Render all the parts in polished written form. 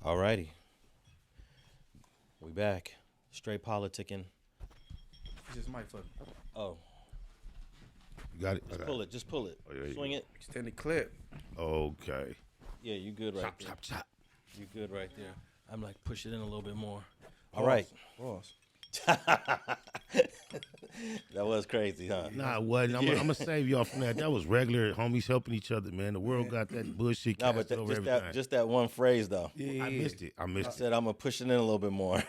Alrighty. We back. Straight politicking. Just mic for me. Oh. You got it? Just pull it. Oh, yeah, Swing it. Extended clip. Okay. Yeah, you good right there. Chop. You good right there. I'm like, push it in a little bit more. All right. Pause. That was crazy, huh? Nah, it wasn't. I'm going to save y'all from that. That was regular homies helping each other, man. The world got that bullshit No, but cast over everything. just that one phrase, though. Yeah. I missed it. I said I'm going to push it in a little bit more.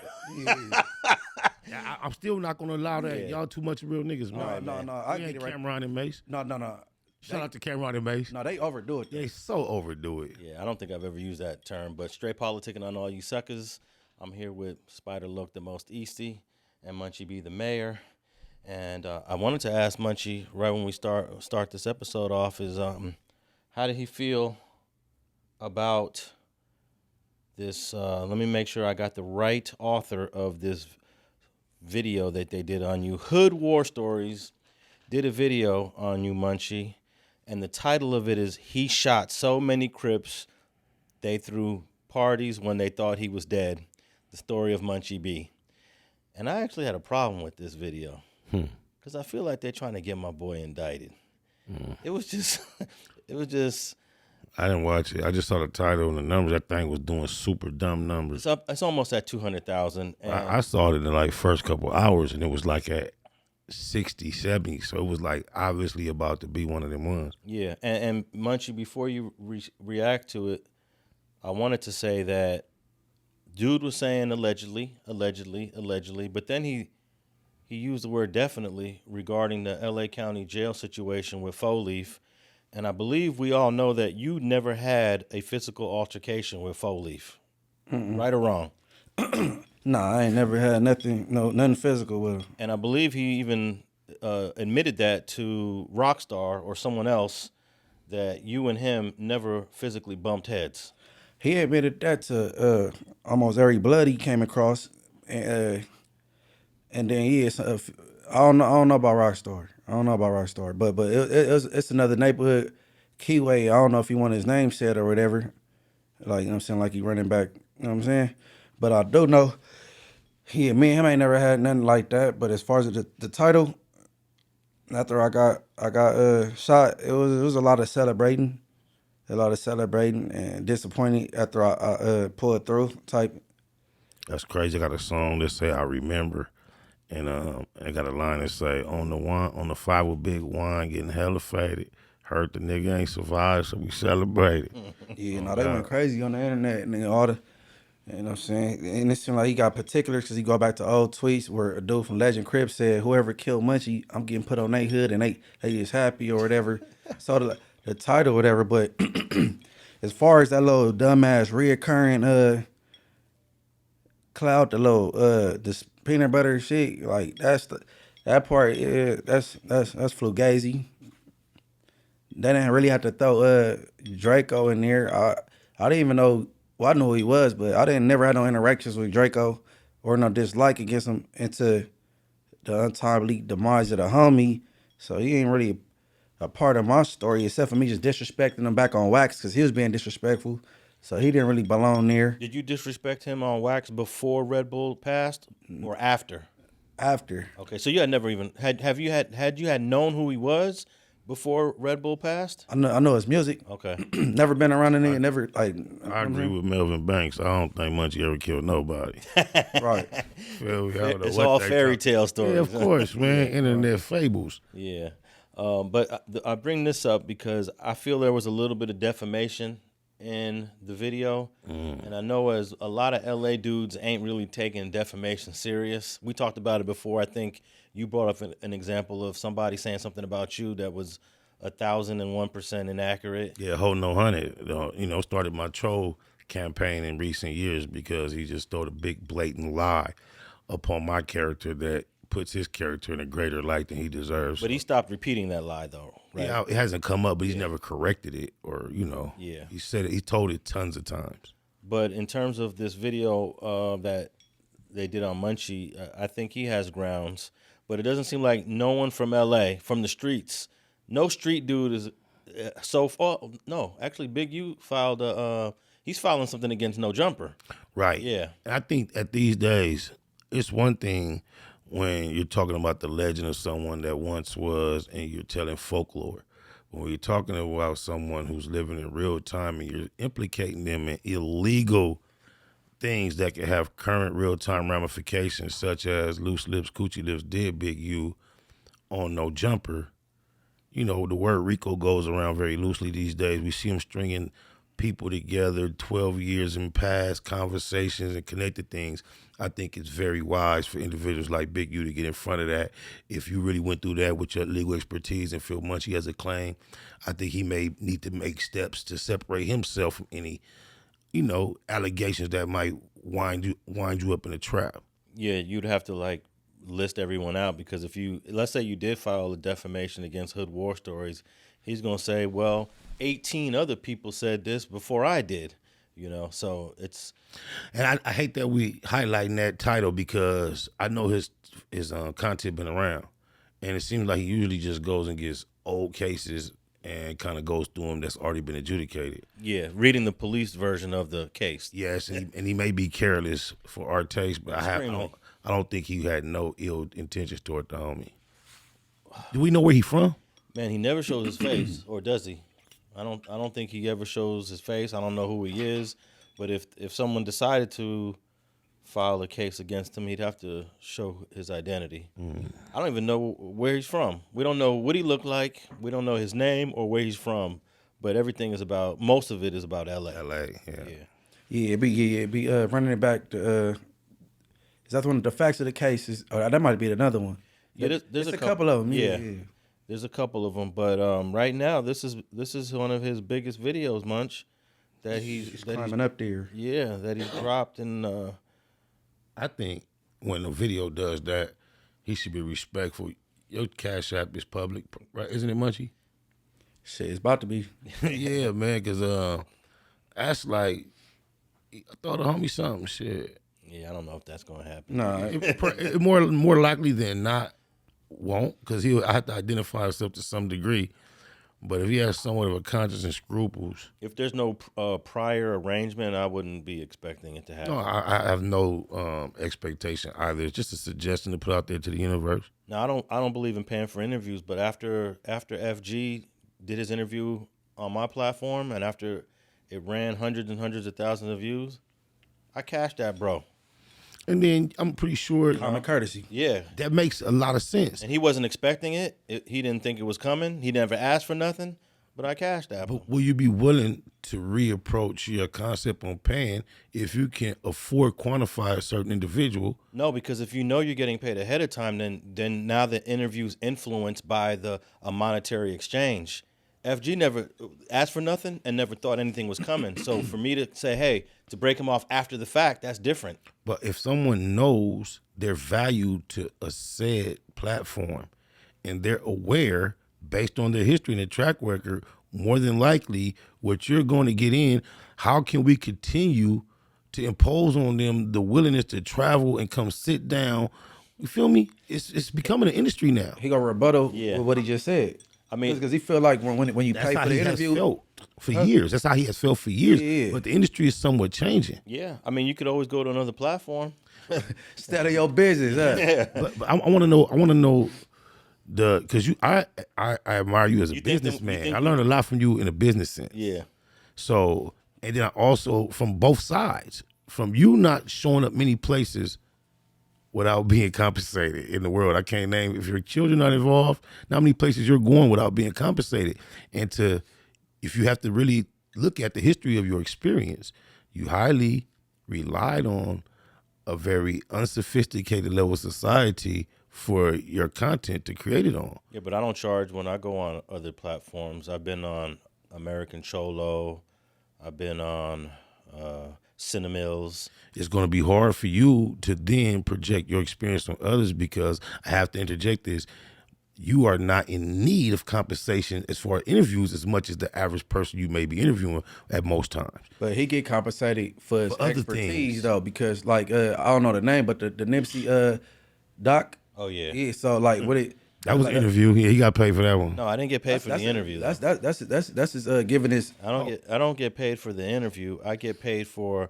I'm still not going to allow that. Yeah. Y'all too much real niggas, man. No. I We get ain't it right. Cameron and Mace. No. Shout out to Cameron and Mace. No, they overdo it. They so overdo it. Yeah, I don't think I've ever used that term, but straight politicking on all you suckers. I'm here with Spider Loc, the most easty, and Munchie B, the mayor. And I wanted to ask Munchie right when we start this episode off is how did he feel about this? Let me make sure I got the right author of this video that they did on you. Hood War Stories did a video on you, Munchie, and the title of it is "He Shot So Many Crips They Threw Parties When They Thought He Was Dead." The story of Munchie B. And I actually had a problem with this video because I feel like they're trying to get my boy indicted. It was just, I didn't watch it. I just saw the title and the numbers. That thing was doing super dumb numbers. it's almost at 200,000. I saw it in the like first couple hours and it was like at 60, 70. So it was like obviously about to be one of them ones. Yeah, and Munchie, before you react to it, I wanted to say that dude was saying allegedly, but then he used the word definitely regarding the L.A. County jail situation with Faux Leaf, and I believe we all know that you never had a physical altercation with Faux Leaf, right or wrong? Nah, I ain't never had nothing physical with him. And I believe he even admitted that to Rockstar or someone else that you and him never physically bumped heads. He admitted that to almost every blood he came across, and then I don't know about Rockstar. But it's another neighborhood, Keyway. I don't know if he wanted his name said or whatever. Like, you know what I'm saying, like he running back. You know what I'm saying? But I do know me and him ain't never had nothing like that. But as far as the title, after I got shot, it was a lot of celebrating. And disappointed after I pulled through type. That's crazy. I got a song that say I remember. And I got a line that say on the five with big wine, getting hella faded. Heard the nigga ain't survived, so we celebrated. Yeah, they went crazy on the internet and all the, you know what I'm saying? And it seemed like he got particulars because he go back to old tweets where a dude from Legend Crip said, whoever killed Munchie, I'm getting put on their hood and they is happy or whatever. So the title or whatever, but as far as that little dumbass reoccurring cloud, the little this peanut butter shit, like that part, yeah, that's fugazi. They didn't really have to throw Draco in there. I didn't even know. Well, I knew who he was, but I never had no interactions with Draco or no dislike against him into the untimely demise of the homie. So he ain't really a part of my story except for me just disrespecting him back on wax because he was being disrespectful. So he didn't really belong there. Did you disrespect him on wax before Red Bull passed or after? After. Okay, so you had never even had you had known who he was before Red Bull passed? I know his music. Okay. Never been around a nigga, never like. I agree with Melvin Banks. I don't think Munchie ever killed nobody. Right. Feel me? I don't know It's what all they fairy talk- tale stories. Yeah, of course, man. Internet fables. Yeah. But I bring this up because I feel there was a little bit of defamation in the video. And I know as a lot of LA dudes ain't really taking defamation serious. We talked about it before. I think you brought up an example of somebody saying something about you that was 1,001% inaccurate. Yeah, Ho No Hundred, started my troll campaign in recent years because he just threw a big blatant lie upon my character that puts his character in a greater light than he deserves. But he stopped repeating that lie, though, right? Yeah, it hasn't come up, but he's never corrected it or, Yeah. He said it, he told it tons of times. But in terms of this video that they did on Munchie, I think he has grounds. But it doesn't seem like no one from L.A., from the streets, no street dude is so far. No, actually, Big U filed a he's filing something against No Jumper. Right. Yeah. And I think at these days, it's one thing when you're talking about the legend of someone that once was and you're telling folklore. When you're talking about someone who's living in real time and you're implicating them in illegal things that can have current real time ramifications, such as loose lips, coochie lips, did Big U on No Jumper. You know, the word RICO goes around very loosely these days. We see them stringing people together 12 years in past conversations and connected things. I think it's very wise for individuals like Big U to get in front of that. If you really went through that with your legal expertise and feel Munchie has a claim, I think he may need to make steps to separate himself from any, you know, allegations that might wind you up in a trap. Yeah, you'd have to like list everyone out, because if you, let's say you did file a defamation against Hood War Stories, he's gonna say, well, 18 other people said this before I did, you know. So it's, and I hate that we highlighting that title because I know his content been around, and it seems like he usually just goes and gets old cases and kind of goes through them that's already been adjudicated. yeah, reading the police version of the case. Yes, and he may be careless for our taste, but I don't think he had no ill intentions toward the homie. Do we know where he from? Man, he never shows his face, or does he? I don't think he ever shows his face. I don't know who he is, but if someone decided to file a case against him, he'd have to show his identity. I don't even know where he's from. We don't know what he looked like. We don't know his name or where he's from, but everything is about, most of it is about L.A. L.A., yeah. Yeah, it be running it back to, is that one of the facts of the case? That might be another one. Yeah, there's a couple of them. Yeah. Yeah. There's a couple of them, but right now this is one of his biggest videos, Munch, that he's climbing up there. Yeah, that he dropped, and I think when a video does that, he should be respectful. Your Cash App is public, right? Isn't it, Munchie? Shit, it's about to be. Yeah, man, because that's like, I thought the homie something, shit. yeah, I don't know if that's gonna happen. Nah, It more likely than not won't, because he'll have to identify himself to some degree. But if he has somewhat of a conscience and scruples, If there's no prior arrangement, I wouldn't be expecting it to happen. no, I have no expectation either. It's just a suggestion to put out there to the universe. Now, I don't believe in paying for interviews, but after FG did his interview on my platform, and after it ran hundreds and hundreds of thousands of views, I cashed that, bro. And then I'm pretty sure common courtesy. Yeah. that makes a lot of sense. And he wasn't expecting it. He didn't think it was coming. He never asked for nothing, but I cashed that. But will you be willing to reapproach your concept on paying if you can afford quantify a certain individual? No, because if you know you're getting paid ahead of time, then now the interview's influenced by a monetary exchange. FG never asked for nothing and never thought anything was coming. So for me to say, hey, to break him off after the fact, that's different. But if someone knows their value to a said platform and they're aware, based on their history and their track record, more than likely what you're going to get in, how can we continue to impose on them the willingness to travel and come sit down? You feel me? It's becoming an industry now. He gonna rebuttal Yeah. with what he just said. I mean, because he feel like when you That's pay how for the he has interview, felt for years. That's how he has felt for years. Yeah. But the industry is somewhat changing. yeah. I mean, you could always go to another platform. stay out of your business. Huh? But I want to know. I want to know because I admire you as a You think businessman. I learned a lot from you in a business sense. Yeah. So, and then I also from both sides, from you not showing up many places without being compensated in the world. I can't name, if your children are involved, not many places you're going without being compensated. And if you have to really look at the history of your experience, you highly relied on a very unsophisticated level of society for your content to create it on. Yeah, but I don't charge when I go on other platforms. I've been on American Cholo. I've been on Cinemills. It's going to be hard for you to then project your experience on others because I have to interject this. You are not in need of compensation as far as interviews as much as the average person you may be interviewing at most times. But he get compensated for his other expertise things. though, because like I don't know the name, but the Nipsey doc. Oh, yeah. Yeah. So like That was an interview. He got paid for that one. No, I didn't get paid for the interview. That's his giving his. I don't get paid for the interview. I get paid for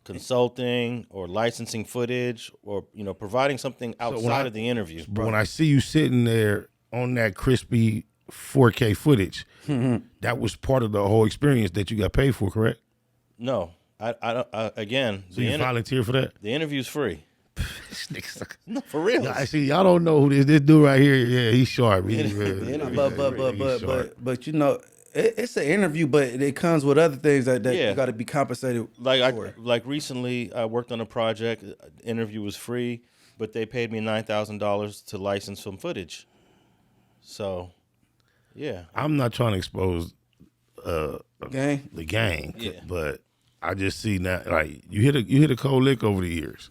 consulting or licensing footage or providing something outside of the interview. But when I see you sitting there on that crispy 4K footage, that was part of the whole experience that you got paid for, correct? No, again. So you volunteer for that? The interview's free. No, for real. Yeah, I see. Y'all don't know who this dude right here. Yeah, he's sharp. But it's an interview, but it comes with other things that you got to be compensated for. Like recently, I worked on a project. The interview was free, but they paid me $9,000 to license some footage. So, yeah. I'm not trying to expose the gang, but I just see now, like you hit a cold lick over the years.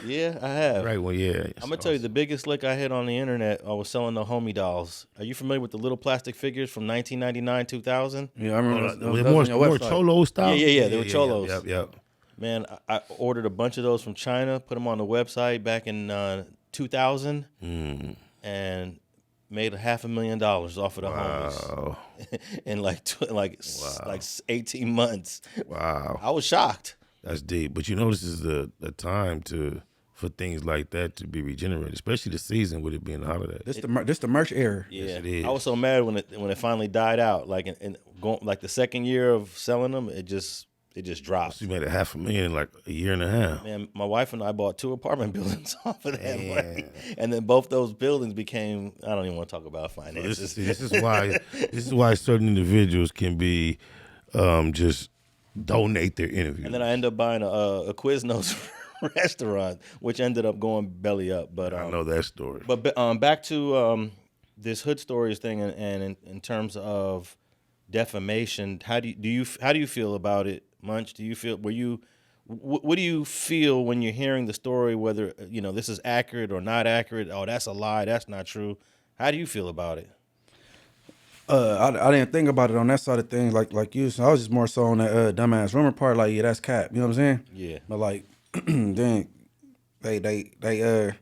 Yeah, I have. Right. Well, yeah. I'm gonna tell you the biggest lick I hit on the internet. I was selling the homie dolls. Are you familiar with the little plastic figures from 1999, 2000? Yeah, I remember. More cholo style. Yeah. They were cholos. Yep. Man, I ordered a bunch of those from China. Put them on the website back in 2000, and made $500,000 off of the homies in like 18 months. Wow. I was shocked. That's deep. But this is the time for things like that to be regenerated, especially the season with it being a holiday. This the merch era. Yeah, yes, it is. I was so mad when it finally died out. Like like the second year of selling them, it just dropped. So you made $500,000 in like a year and a half. Man, my wife and I bought 2 apartment buildings off of that money, and then both those buildings became. I don't even want to talk about finances. So this is why certain individuals can be just donate their interview. And then I ended up buying a Quiznos restaurant, which ended up going belly up. But I know that story. But back to this Hood Stories thing, and in terms of defamation, how do you feel about it, Munch? Do you feel what do you feel when you're hearing the story? Whether this is accurate or not accurate? Oh, that's a lie. That's not true. How do you feel about it? I didn't think about it on that side of things like you. So I was just more so on that dumbass rumor part. Like, yeah, that's cap. You know what I'm saying? Yeah. But like, then they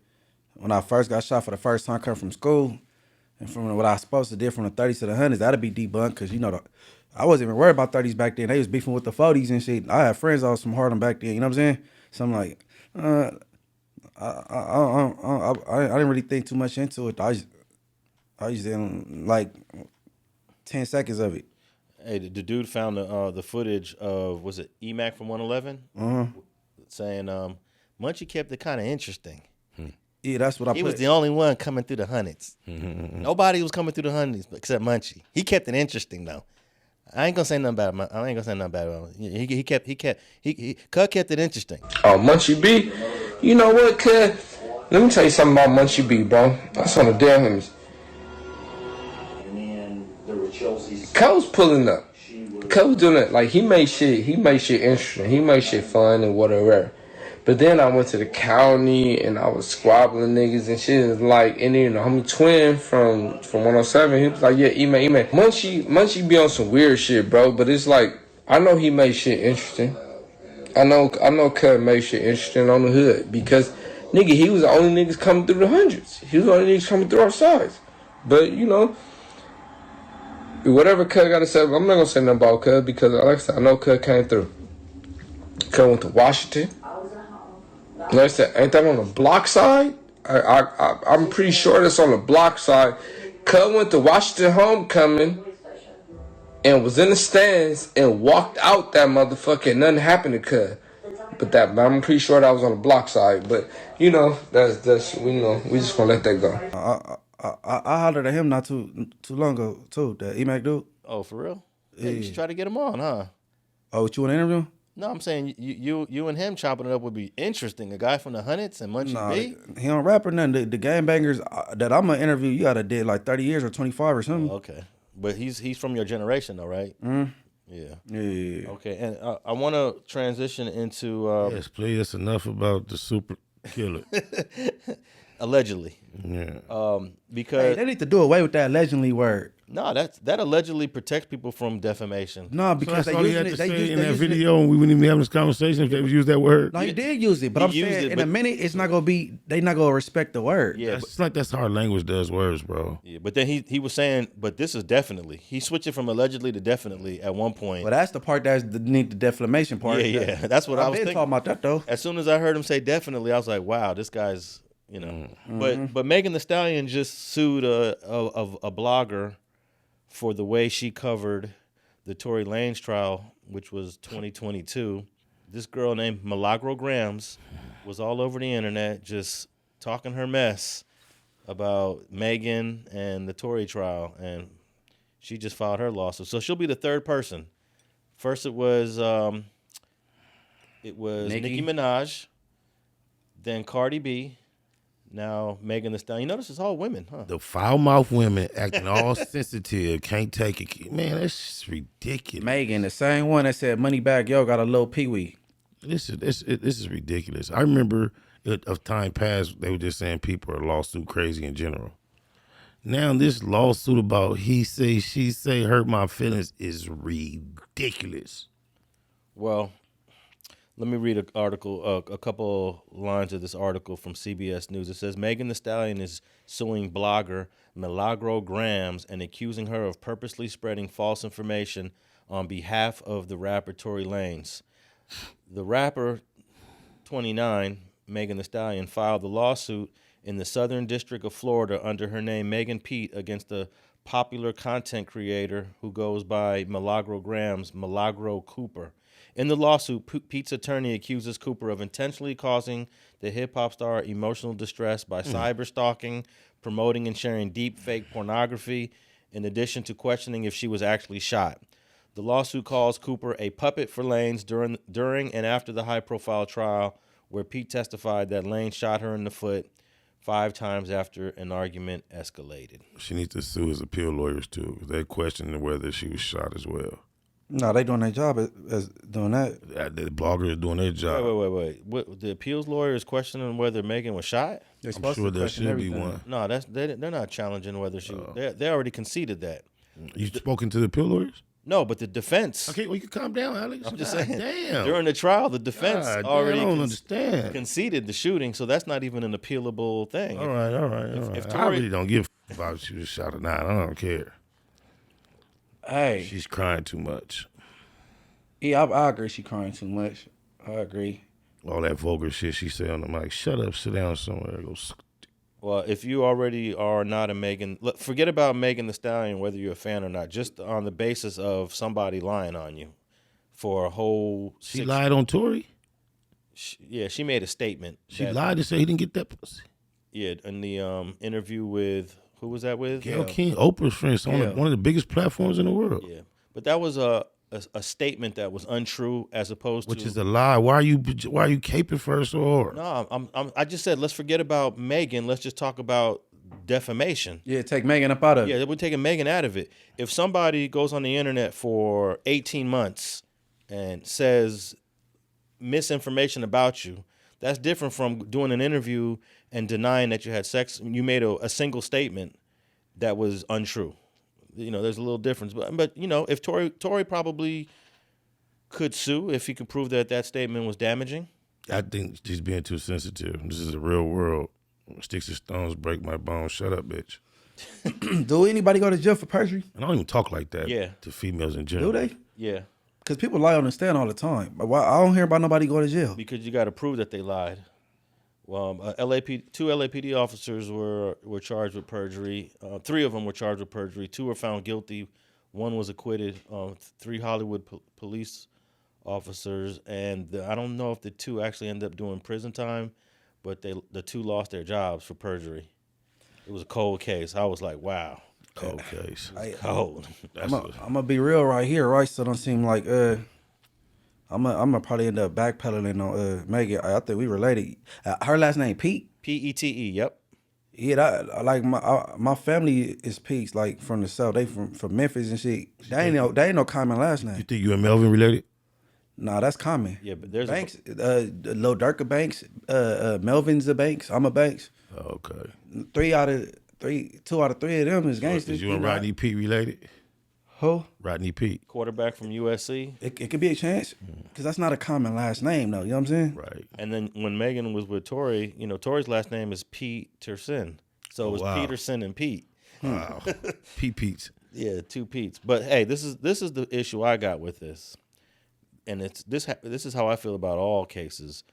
when I first got shot for the first time coming from school, and from what I was supposed to do from the 30s to the 100s, that'd be debunked because I wasn't even worried about 30s back then. They was beefing with the 40s and shit. I had friends all from Harlem back then. You know what I'm saying? So I'm like, I didn't really think too much into it. I just didn't like 10 seconds of it. Hey, the dude found the footage of, was it EMAC from 111? Saying Munchie kept it kind of interesting. Yeah, that's what I put. He was the only one coming through the hundreds. Nobody was coming through the hundreds except Munchie. He kept it interesting though. I ain't gonna say nothing about him. Cud kept it interesting. Oh, Munchie B. You know what, Cud? Let me tell you something about Munchie B, bro. That's on the damn homies. And then there were Chelsea's. Cud was pulling up. Cud was doing it. Like, he made shit interesting. He made shit fun and whatever. But then I went to the county and I was squabbling niggas and shit. And like, and then the homie Twin from 107, he was like, yeah, Ime. Munchie be on some weird shit, bro. But it's like, I know he made shit interesting. I know Cud made shit interesting on the hood because, nigga, he was the only niggas coming through the hundreds. He was the only niggas coming through our sides. But, whatever Cud got to say, I'm not going to say nothing about Cud because, like I said, I know Cud came through. Cud went to Washington. Like I said, ain't that on the block side? I'm pretty sure that's on the block side. Cud went to Washington homecoming and was in the stands and walked out that motherfucker and nothing happened to Cud. But I'm pretty sure that was on the block side. But that's we just gonna let that go. I hollered at him not too long ago too. That EMAC dude. Oh, for real? Yeah, you should try to get him on, huh? Oh, what you want to interview him? No, I'm saying you and him chopping it up would be interesting. A guy from the hundreds and Munchie B. He don't rap or nothing. The gangbangers that I'm gonna interview, you gotta did like 30 years or 25 or something. Oh, okay, but he's from your generation though, right? Yeah. Okay, and I want to transition into yes, please. That's enough about the super killer. Allegedly. Yeah. Because they need to do away with that allegedly word. No, that allegedly protects people from defamation. No, So because that's all he had they to say use in they that using it. video, and we wouldn't even be having this conversation if they would use that word. No, he did use it, but He I'm used saying it, in a but- minute it's not gonna be. They not gonna respect the word. Yeah, It's like that's how our language does words, bro. Yeah, but then he was saying, but this is definitely. He switched it from allegedly to definitely at one point. But that's the part that's the defamation part. Yeah. That's what I I've was been thinking. talking about that though. As soon as I heard him say definitely, I was like, wow, this guy's, you know. But Megan Thee Stallion just sued a blogger for the way she covered the Tory Lanez trial, which was 2022. This girl named Milagro Gramz was all over the internet just talking her mess about Megan and the Tory trial, and she just filed her lawsuit. So she'll be the third person. First it was Nicki Minaj, then Cardi B, now Megan Thee Stallion. You notice it's all women, huh? The foul mouth women acting all sensitive, can't take it. Man, that's just ridiculous. Megan, the same one that said Moneybag Yo got a little peewee. This is ridiculous. I remember of time past, they were just saying people are lawsuit crazy in general. Now this lawsuit about he say, she say, hurt my feelings is ridiculous. Well, let me read an article, a couple lines of this article from CBS News. It says Megan Thee Stallion is suing blogger Milagro Gramz and accusing her of purposely spreading false information on behalf of the rapper Tory Lanez. The rapper, 29, Megan Thee Stallion, filed the lawsuit in the Southern District of Florida under her name Megan Pete against the popular content creator who goes by Milagro Gramz, Milagro Cooper. In the lawsuit, Pete's attorney accuses Cooper of intentionally causing the hip-hop star emotional distress by cyber-stalking, promoting and sharing deep fake pornography, in addition to questioning if she was actually shot. The lawsuit calls Cooper a puppet for Lanez during and after the high-profile trial where Pete testified that Lanez shot her in the foot 5 times after an argument escalated. She needs to sue his appeal lawyers too, because they're questioning whether she was shot as well. No, they doing their job as doing that. The blogger is doing their job. Wait. What, the appeals lawyer is questioning whether Megan was shot? They're I'm sure there question should be everything. one. No, they're not challenging whether she. They already conceded that. You spoken to the appeal lawyers? No, but the defense. Okay, well, you can calm down, Alex. I'm just God saying. Damn. During the trial, the defense God damn, already I don't understand. conceded the shooting, so that's not even an appealable thing. All right. if I Tory- really don't give a about if she was shot or not. I don't care. Hey, She's crying too much. yeah, I agree. She crying too much. I agree. All that vulgar shit she said on the mic. Shut up, sit down somewhere. Go. Well, if you already are not a Megan, look, forget about Megan Thee Stallion, whether you're a fan or not, just on the basis of somebody lying on you for a whole. She lied on Tory? She made a statement. She lied to say he didn't get that pussy. Yeah, in the interview with, who was that with? Gayle King, Oprah's friend, one of the biggest platforms in the world. Yeah, but that was a statement that was untrue, as opposed Which to, is a lie. Why are you caping for her so hard? No, I just said let's forget about Megan. Let's just talk about defamation. Yeah, take Megan up out of it. Yeah, we're taking Megan out of it. If somebody goes on the internet for 18 months and says misinformation about you, that's different from doing an interview and denying that you had sex. You made a single statement that was untrue. You know, there's a little difference. But you know, if Tory probably could sue if he could prove that statement was damaging. I think she's being too sensitive. This is a real world. Sticks and stones break my bones. Shut up, bitch. Do anybody go to jail for perjury? I don't even talk like that to females in general. Do they? Yeah. Because people lie on the stand all the time. But why, I don't hear about nobody going to jail. Because you got to prove that they lied. Well, two LAPD officers were charged with perjury. 3 of them were charged with perjury. 2 were found guilty. 1 was acquitted. 3 Hollywood police officers, and I don't know if the 2 actually ended up doing prison time, but the 2 lost their jobs for perjury. It was a cold case. I was like, wow. Cold case. Cold. I'm gonna be real right here, right? So it don't seem like I'm gonna probably end up backpedaling on Megan. I think we related. Her last name Pete. Pete. Yep. Yeah, that, like my family is Pete's, like from the south. They from Memphis and shit. They ain't no common last You name. think you and Melvin related? Nah, that's common. Yeah, but there's Banks. Lil Durk a Banks. Melvin's a Banks. I'm a Banks. Okay. 3 out of two out of three of them is Is gangsters. you and Rodney P related? Who? Rodney P. Quarterback from USC. It could be a chance because that's not a common last name though. You know what I'm saying? Right. And then when Megan was with Tory, Tory's last name is Peterson. So it was wow. Peterson and Pete. Wow. Pete's. Yeah, two Pete's. But hey, this is the issue I got with this. And this is how I feel about all cases.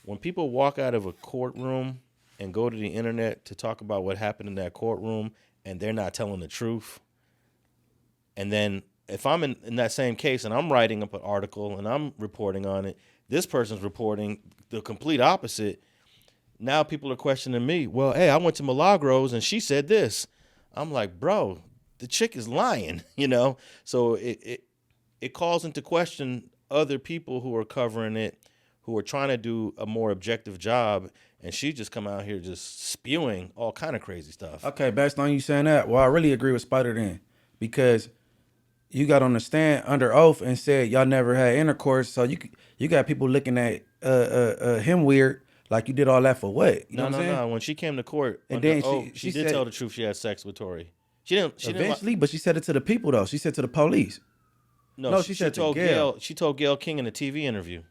When people walk out of a courtroom and go to the internet to talk about what happened in that courtroom and they're not telling the truth, and then if I'm in that same case and I'm writing up an article and I'm reporting on it, this person's reporting the complete opposite. Now people are questioning me. Well, hey, I went to Milagro's and she said this. I'm like, bro, the chick is lying, So it calls into question other people who are covering it, who are trying to do a more objective job, and she just come out here just spewing all kind of crazy stuff. Okay, based on you saying that, well, I really agree with Spider then because you got on the stand under oath and said y'all never had intercourse, so you got people looking at him weird, like you did all that for what? You know what I'm saying? No. When she came to court, And under then oath, she did said- tell the truth. She had sex with Tory. She didn't. Eventually, but she said it to the people though. She said to the police. No, she said to told Gail. She told Gail King in a TV interview.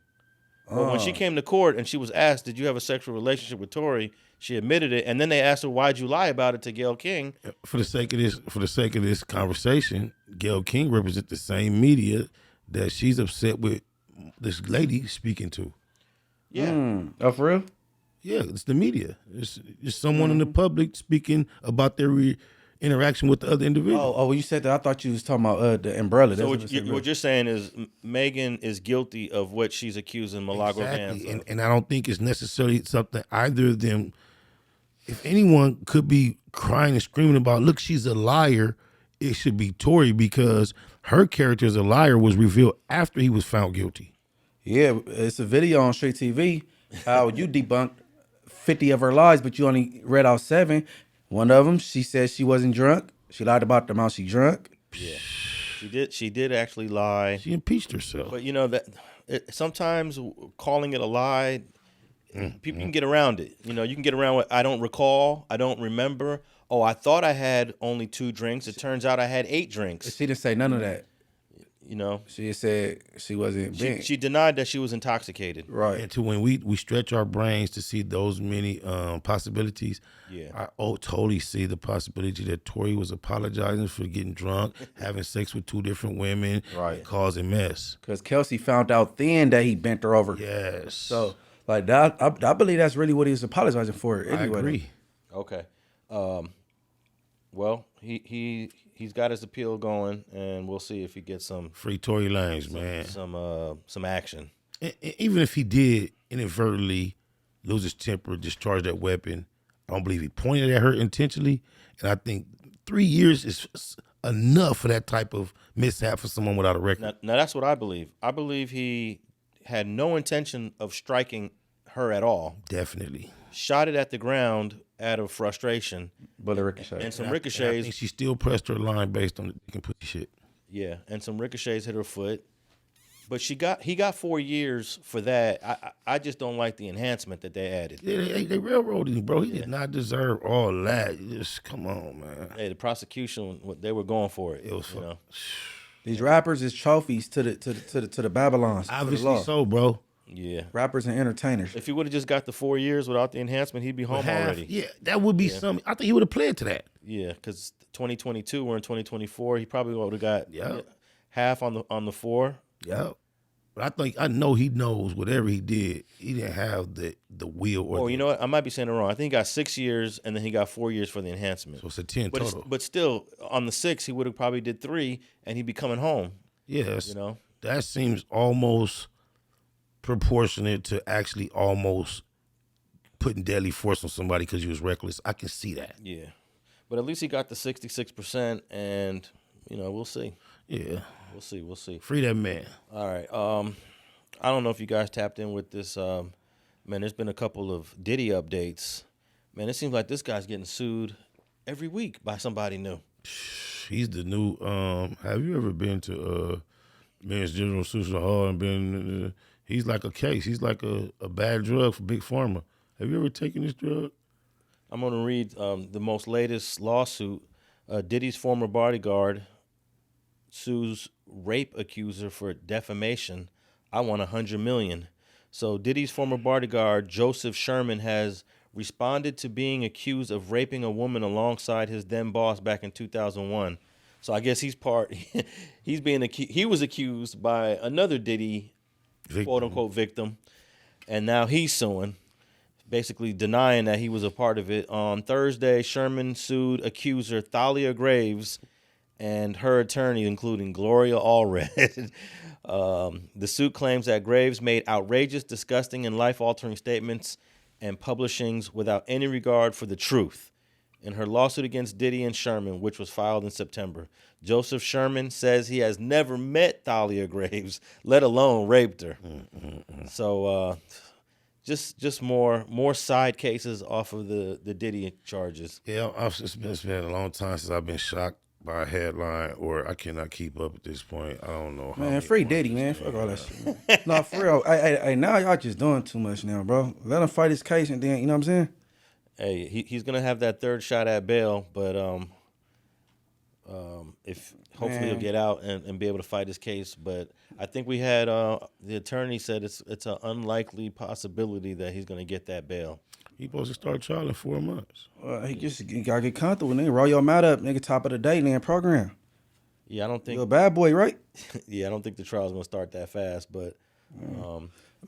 But when she came to court and she was asked, "Did you have a sexual relationship with Tory?" She admitted it, and then they asked her, "Why'd you lie about it to Gail King?" For the sake of this conversation, Gail King represents the same media that she's upset with this lady speaking to. Yeah. Oh, for real? Yeah, it's the media. It's someone in the public speaking about their interaction with the other individual. Oh, when you said that, I thought you was talking about the umbrella. So That's what you're saying is Megan is guilty of what she's accusing Milagro Gramz Exactly. of. And I don't think it's necessarily something either of them. If anyone could be crying and screaming about, look, she's a liar, it should be Tory, because her character as a liar was revealed after he was found guilty. Yeah, it's a video on StreetTV how you debunked 50 of her lies, but you only read out 7. One of them, she said she wasn't drunk. She lied about the amount she drunk. Yeah, she did actually lie. She impeached herself. But sometimes calling it a lie, people can get around it. You can get around with I don't recall, I don't remember. Oh, I thought I had only 2 drinks. It turns out I had 8 drinks. She didn't say none of that. She said she wasn't bent. She denied that she was intoxicated. Right. And to when we stretch our brains to see those many possibilities, Yeah. I totally see the possibility that Tory was apologizing for getting drunk, having sex with 2 different women, Right. causing mess. Because Kelsey found out then that he bent her over. Yes. So, like, that, I believe that's really what he was apologizing for. Anyway. I agree. Okay. Well, he's got his appeal going, and we'll see if he gets some Free Tory Lanez, man. some action. Even if he did inadvertently lose his temper, discharge that weapon, I don't believe he pointed at her intentionally. And I think 3 years is enough for that type of mishap for someone without a record. Now that's what I believe. I believe he had no intention of striking her at all. Definitely. Shot it at the ground out of frustration, Bullet ricochet. and some I ricochets. think she still pressed her line based on the dick and pussy shit. Yeah, and some ricochets hit her foot. But he got 4 years for that. I just don't like the enhancement that they added. Yeah, they railroaded him, bro. He did not deserve all that. Just come on, man. Hey, the prosecution, they were going for it. It was These rappers is trophies to the Babylons. to the obviously law. so, bro. Yeah. Rappers and entertainers. If he would have just got the 4 years without the enhancement, he'd be home already. Yeah, that would be something. I think he would have pled to that. Yeah, because 2022, we're in 2024. He probably would have got Yeah. half on the 4. Yeah. But I know he knows whatever he did, he didn't have the will or Oh, you know what? I might be saying it wrong. I think he got 6 years, and then he got 4 years for the enhancement. So it's a 10 But total. but still, on the 6, he would have probably did 3, and he'd be coming home. Yes. You know? That seems almost proportionate to actually almost putting deadly force on somebody because he was reckless. I can see that. Yeah. But at least he got the 66%, and, we'll see. Yeah. We'll see. Free that man. All right. I don't know if you guys tapped in with this. Man, there's been a couple of Diddy updates. Man, it seems like this guy's getting sued every week by somebody new. He's the new. Have you ever been to Men's General Social Hall and been? He's like a case. He's like a bad drug for Big Pharma. Have you ever taken this drug? I'm going to read the most latest lawsuit. Diddy's former bodyguard sues rape accuser for defamation. I want $100 million. So Diddy's former bodyguard Joseph Sherman has responded to being accused of raping a woman alongside his then boss back in 2001. So I guess he's part. He's being accused. He was accused by another Diddy quote unquote victim, and now he's suing, basically denying that he was a part of it. On Thursday, Sherman sued accuser Thalia Graves and her attorney, including Gloria Allred. The suit claims that Graves made outrageous, disgusting, and life-altering statements and publishings without any regard for the truth. In her lawsuit against Diddy and Sherman, which was filed in September, Joseph Sherman says he has never met Thalia Graves, let alone raped her. So just more side cases off of the Diddy charges. Yeah, it's been a long time since I've been shocked by a headline, or I cannot keep up at this point. I don't know. Man, free Diddy, man. Fuck all that shit. Man. No, for real. Hey, now y'all just doing too much now, bro. Let him fight his case and then, you know what I'm saying? Hey, he's gonna have that third shot at bail, but if hopefully he'll get out and be able to fight his case. But I think we had the attorney said it's an unlikely possibility that he's gonna get that bail. He supposed to start trial in 4 months. He gotta get comfortable, nigga. Roll your mouth up, nigga. Top of the day, nigga. Program. Yeah, I don't think You're a bad boy, right? yeah, I don't think the trial's gonna start that fast, but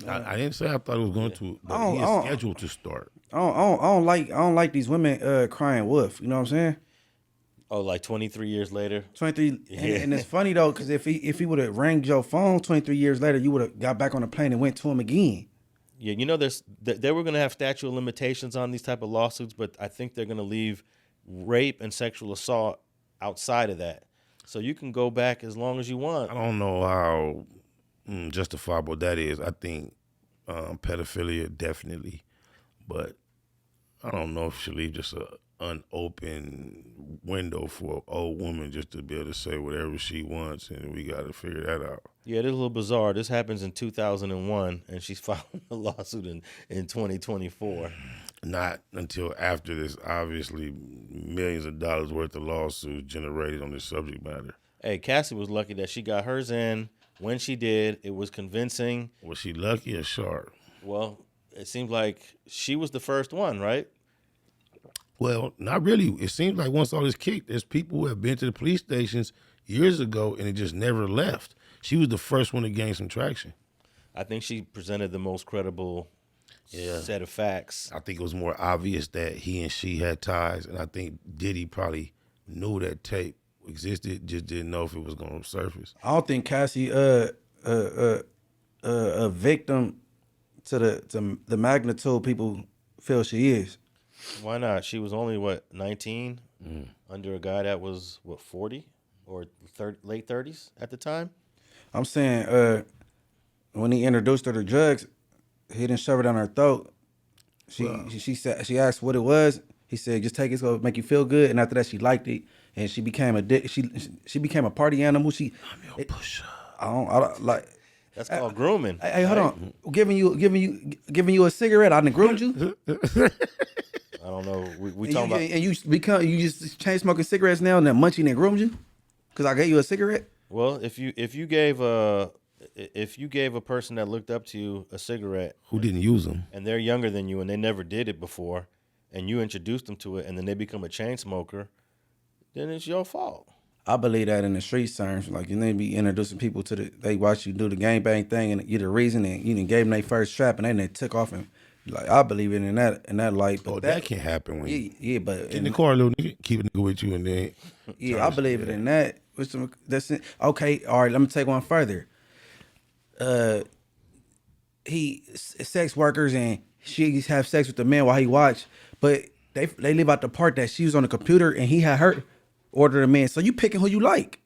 I didn't say I thought it was going to, but he is scheduled to start. I don't like these women crying wolf. You know what I'm saying? oh, like 23 years later. 23, and it's funny though, because if he would have rang your phone 23 years later, you would have got back on the plane and went to him again. Yeah, you know, they were going to have statute of limitations on these type of lawsuits, but I think they're going to leave rape and sexual assault outside of that. So you can go back as long as you want. I don't know how justifiable that is. I think pedophilia definitely, but I don't know if she leave just an open window for an old woman just to be able to say whatever she wants, and we got to figure that out. Yeah, it is a little bizarre. This happens in 2001, and she's filing a lawsuit in 2024. Not until after this, obviously, millions of dollars worth of lawsuits generated on this subject matter. Hey, Cassie was lucky that she got hers in when she did. It was convincing. Was she lucky or sharp? Well, it seems like she was the first one, right? Well, not really. It seems like once all this kicked, there's people who have been to the police stations years ago and it just never left. She was the first one to gain some traction. I think she presented the most credible set of facts. I think it was more obvious that he and she had ties, and I think Diddy probably knew that tape existed, just didn't know if it was going to surface. I don't think Cassie a victim to the magnitude people feel she is. Why not? She was only, 19? Under a guy that was, 40? Or late 30s at the time? I'm saying when he introduced her to drugs, he didn't shove it down her throat. She said, she asked what it was. He said, just take it, it's gonna make you feel good. And after that, she liked it, and she became she became a party animal. I'm your pusher. I don't like. That's called grooming. Hey, hold on. Giving you a cigarette. I done groomed you. I don't know. We talking about, and you just chain smoking cigarettes now, and then Munchie and groomed you because I gave you a cigarette. well, if you gave a person that looked up to you a cigarette Who didn't use them? and they're younger than you and they never did it before, and you introduced them to it, and then they become a chain smoker, then it's your fault. I believe that in the street terms, like you need to be introducing people to they watch you do the gangbang thing, and you're the reason, and you done gave them their first strap, and then they took off, and like I believe it in that light. But that can happen when yeah, but get in the car, little nigga, keep a nigga with you, and then I believe it in that. That's it. Okay. All right. Let me take one further. He sex workers and she have sex with the man while he watch, but they leave out the part that she was on the computer and he had her order the man. So you picking who you like.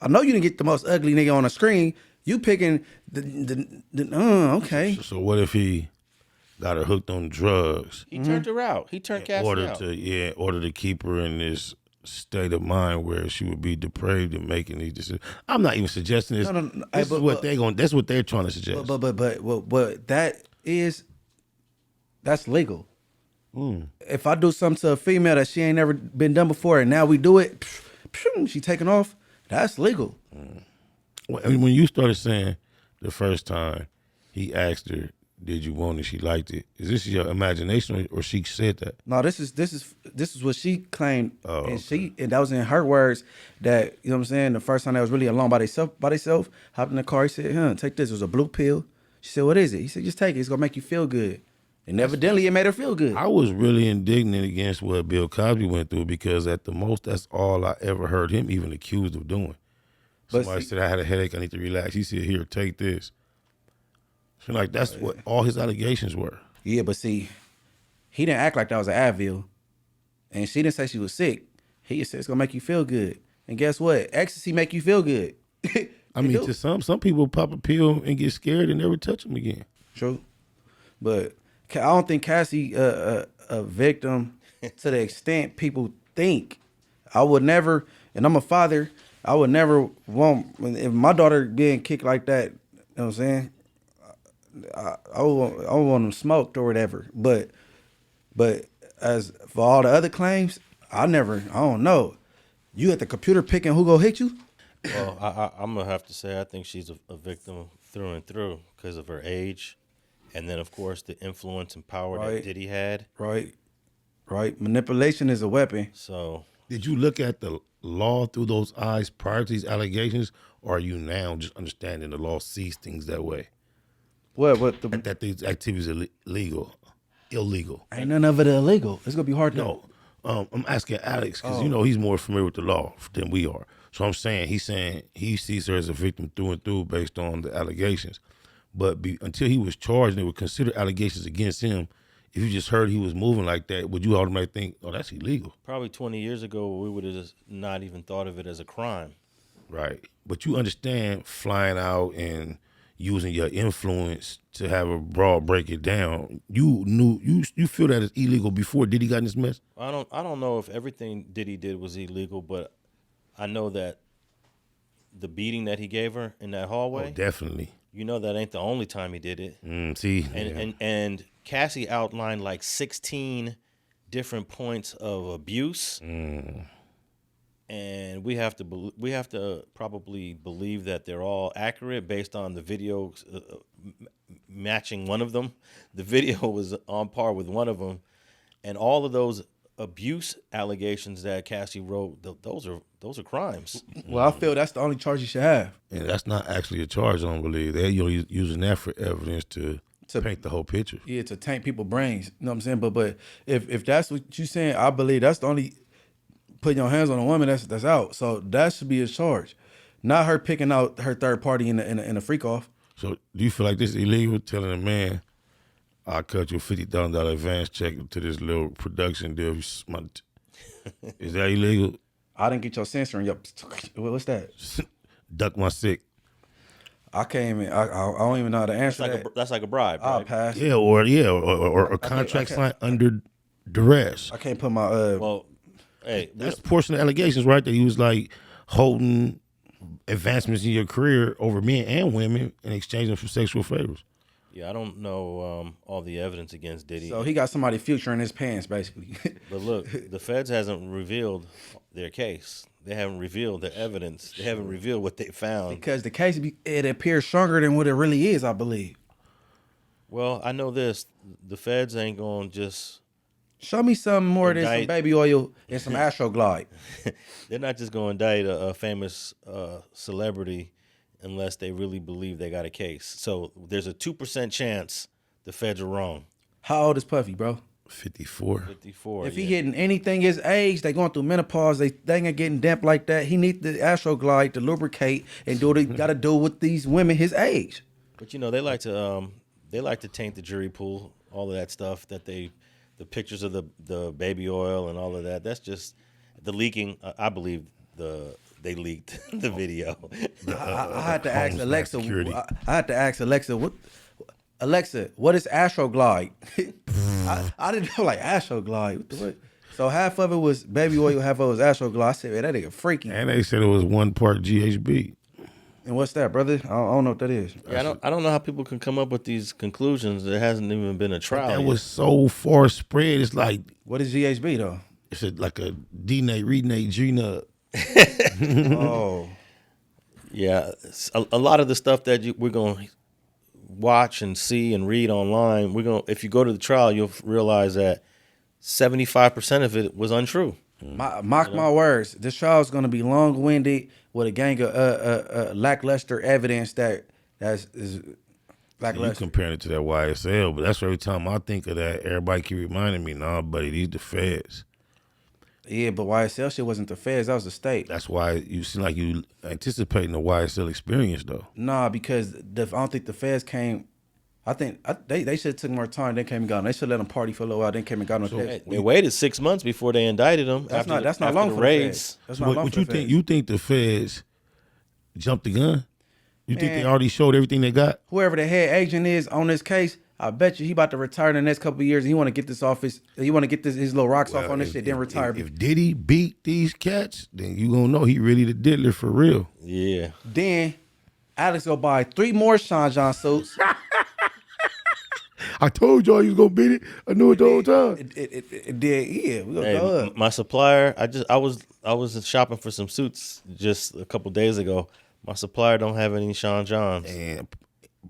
I know you didn't get the most ugly nigga on the screen. You picking okay. So what if he got her hooked on drugs? He turned her out. He turned Cassie out. Order to keep her in this state of mind where she would be depraved and making these decisions. I'm not even suggesting this. No. This is what they're going. That's what they're trying to suggest. But that's legal. If I do something to a female that she ain't never been done before, and now we do it, she taking off. That's legal. When you started saying the first time he asked her, "Did you want it?" She liked it. Is this your imagination, or she said that? No, this is what she claimed, Oh, and that was in her words. That, you know what I'm saying. The first time they was really alone by themselves, hopped in the car. He said, "Huh, take this." It was a blue pill. She said, "What is it?" He said, "Just take it. It's gonna make you feel good." And evidently, it made her feel good. I was really indignant against what Bill Cosby went through because at the most, that's all I ever heard him even accused of doing. Somebody said, "I had a headache. I need to relax." He said, "Here, take this." So like that's what all his allegations were. Yeah, but see, he didn't act like that was an Advil, and she didn't say she was sick. He just said it's gonna make you feel good. And guess what? Ecstasy make you feel good. I mean, to some people pop a pill and get scared and never touch them again. True, but I don't think Cassie a victim to the extent people think. I would never, and I'm a father. I would never want if my daughter being kicked like that. You know what I'm saying? I would want them smoked or whatever. But as for all the other claims, I don't know. You at the computer picking who gonna hit you? Well, I'm gonna have to say I think she's a victim through and through because of her age, and then of course the influence and power that Diddy had. Right. Manipulation is a weapon. So did you look at the law through those eyes prior to these allegations, or are you now just understanding the law sees things that way? That these activities are illegal. Ain't none of it illegal. It's gonna be hard to know. I'm asking Alex because you know he's more familiar with the law than we are. So he's saying he sees her as a victim through and through based on the allegations. But until he was charged and they would consider allegations against him, if you just heard he was moving like that, would you automatically think, "Oh, that's illegal"? Probably 20 years ago, we would have just not even thought of it as a crime. Right. But you understand flying out and using your influence to have a broad break it down. You feel that is illegal before Diddy got in this mess? I don't know if everything Diddy did was illegal, but I know that the beating that he gave her in that hallway. Oh, definitely. You know that ain't the only time he did it. And Cassie outlined like 16 different points of abuse. And we have to probably believe that they're all accurate based on the video matching one of them. The video was on par with one of them, and all of those abuse allegations that Cassie wrote, those are crimes. Well, I feel that's the only charge you should have. And that's not actually a charge, I don't believe. They're using that for evidence to paint the whole picture. Yeah, to taint people's brains. You know what I'm saying? But if that's what you're saying, I believe that's the only putting your hands on a woman that's out. So that should be a charge. Not her picking out her third party in a freak off. So do you feel like this is illegal, telling a man, "I'll cut you a $50,000 advance check to this little production deal"? Is that illegal? I didn't get your censoring. What's that? Duck my sick. I can't even. I don't even know how to answer That's like a bribe. I'll right? pass. Yeah, or a contract signed under duress. I can't put my Well, hey, that's a portion of the allegations, right? That he was like holding advancements in your career over men and women in exchange for sexual favors. Yeah, I don't know all the evidence against Diddy. So he got somebody's future in his pants, basically. But look, the feds hasn't revealed their case. They haven't revealed the evidence. They haven't revealed what they found. Because the case, it appears stronger than what it really is, I believe. Well, I know this. The feds ain't going to just... Show me something more than some baby oil and some Astroglide. They're not just going to indict a famous celebrity unless they really believe they got a case. So there's a 2% chance the feds are wrong. How old is Puffy, bro? 54. 54. If he hitting anything his age, they going through menopause, they ain't getting damp like that. He need the Astroglide to lubricate and do what he got to do with these women his age. But you know, they like to taint the jury pool, all of that stuff the pictures of the baby oil and all of that. That's just the leaking. I believe they leaked the video. I had to ask Alexa. I had to ask Alexa, what is Astroglide? I didn't know, like, Astroglide. What? So half of it was baby oil, half of it was Astroglide. I said, man, that nigga freaky. And they said it was 1 part GHB. And what's that, brother? I don't know what that is. Yeah, I don't know how people can come up with these conclusions. There hasn't even been a trial. That yet. was so far spread. It's like What is GHB though? it's like a D-Nate, Renate, G-Nut. Oh, Yeah, a lot of the stuff that we're gonna watch and see and read online, if you go to the trial, you'll realize that 75% of it was untrue. Mock my words. This trial is going to be long-winded with a gang of lackluster evidence that's You lackluster. comparing it to that YSL, but that's every time I think of that, everybody keep reminding me, nah, buddy, these the feds. Yeah, but YSL shit wasn't the feds. That was the state. That's why you seem like you anticipating the YSL experience, though. Nah, because I don't think the feds came. I think they should have took more time. They came and got them. They should let them party for a little while. Then came and got them. They waited 6 months before they indicted them. That's not after long the for raids. the feds. That's not What, long what for you the think? feds. You think the feds jumped the gun? You think they Man. already showed everything they got? Whoever the head agent is on this case, I bet you he about to retire in the next couple of years. And he want to get this off his little rocks off on this shit, then retire. If Diddy beat these cats, then you gonna know he really the diddler for real. Yeah. Then Alex go buy 3 more Sean John suits. I told y'all you was gonna beat it. I knew it the whole time. It did. Yeah, we gonna Hey, go up. my supplier, I was shopping for some suits just a couple days ago. My supplier don't have any Sean Johns. And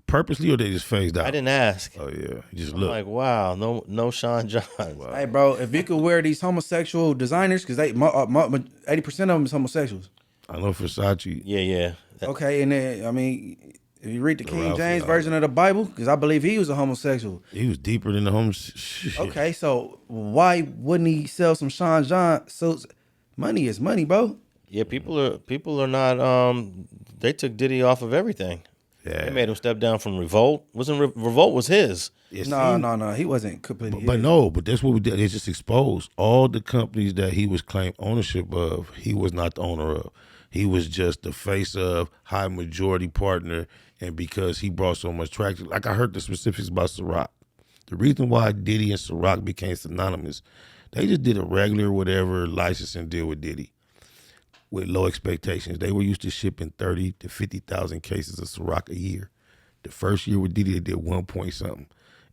purposely or they just phased out? I didn't ask. Oh yeah, you just I'm look. like, wow, no Sean Johns. Hey, bro, if you could wear these homosexual designers, because 80% of them is homosexuals. I know Versace. Yeah. Okay, and then I mean, if you read the King Ralph James Lauren. version of the Bible, because I believe he was a homosexual. He was deeper than the home. Shit. Okay, so why wouldn't he sell some Sean John suits? Money is money, bro. Yeah, people are not. They took Diddy off of everything. Yeah. They made him step down from Revolt. Revolt was his. It No, seemed- he wasn't completely. But that's what we did. They just exposed all the companies that he was claimed ownership of. He was not the owner of. He was just the face of, high majority partner, and because he brought so much traction. Like I heard the specifics about Ciroc. The reason why Diddy and Ciroc became synonymous, they just did a regular whatever licensing deal with Diddy with low expectations. They were used to shipping 30 to 50,000 cases of Ciroc a year. The first year with Diddy, they did 1 point something.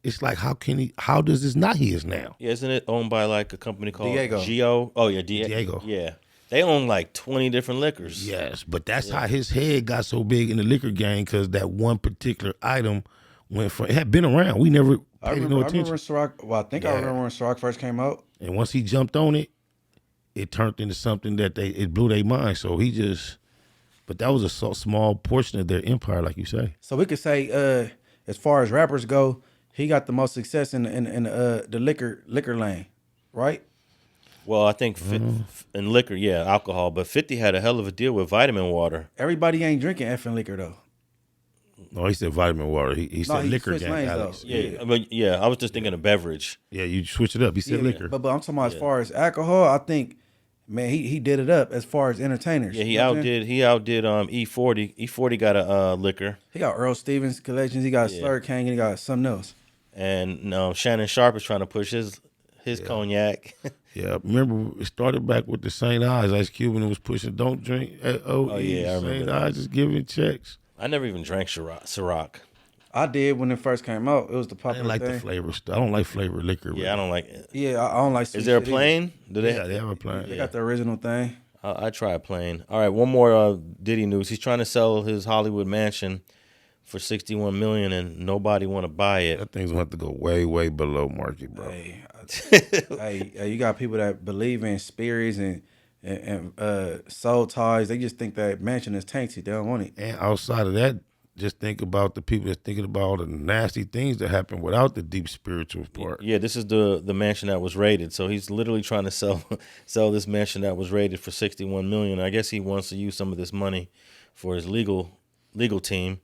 It's like, how does this not his now? Yeah, isn't it owned by like a company called Diego. Geo? Oh yeah, Diego. Yeah, they own like 20 different liquors. Yes, but that's how his head got so big in the liquor game, because that one particular item went from, it had been around. We never I paid remember no when attention. Ciroc. Well, I think I remember when Ciroc first came out. And once he jumped on it, it turned into something that it blew their mind. So he just, but that was a small portion of their empire, like you say. So we could say, as far as rappers go, he got the most success in the liquor lane, right? Well, I think in liquor, yeah, alcohol. But 50 had a hell of a deal with vitamin water. Everybody ain't drinking effing liquor though. No, he said vitamin water. He said he liquor switched game, lanes, Alex. though. Yeah, I was just thinking of beverage. Yeah, you switch it up. He said liquor. But I'm talking about as far as alcohol, I think, man, he did it up as far as entertainers. Yeah, You know what I'm saying? he outdid E40. E40 got a liquor, He got Earl Stevens collections. He got Slur King, and he got something else. and Shannon Sharp is trying to push his cognac. Yeah, remember it started back with the St. Ives. Ice Cube, and it was pushing "Don't drink." Oh, yeah, I remember St. that. Ives just giving checks. I never even drank Ciroc. I did when it first came out. It was the I popular didn't like thing. the flavor stuff. I don't like flavored liquor. Yeah, I don't like it. Yeah, I don't like. Is there a sweet shit plane? Do they? Yeah, they have a plan. They got the original thing. I try a plane. All right, one more Diddy news. He's trying to sell his Hollywood mansion for $61 million, and nobody want to buy it. That thing's gonna have to go way, way below market, bro. Hey, you got people that believe in spirits and soul ties. They just think that mansion is tainted. They don't want it. And outside of that, just think about the people that's thinking about all the nasty things that happen without the deep spiritual part. Yeah, this is the mansion that was raided. So he's literally trying to sell this mansion that was raided for $61 million. I guess he wants to use some of this money for his legal team.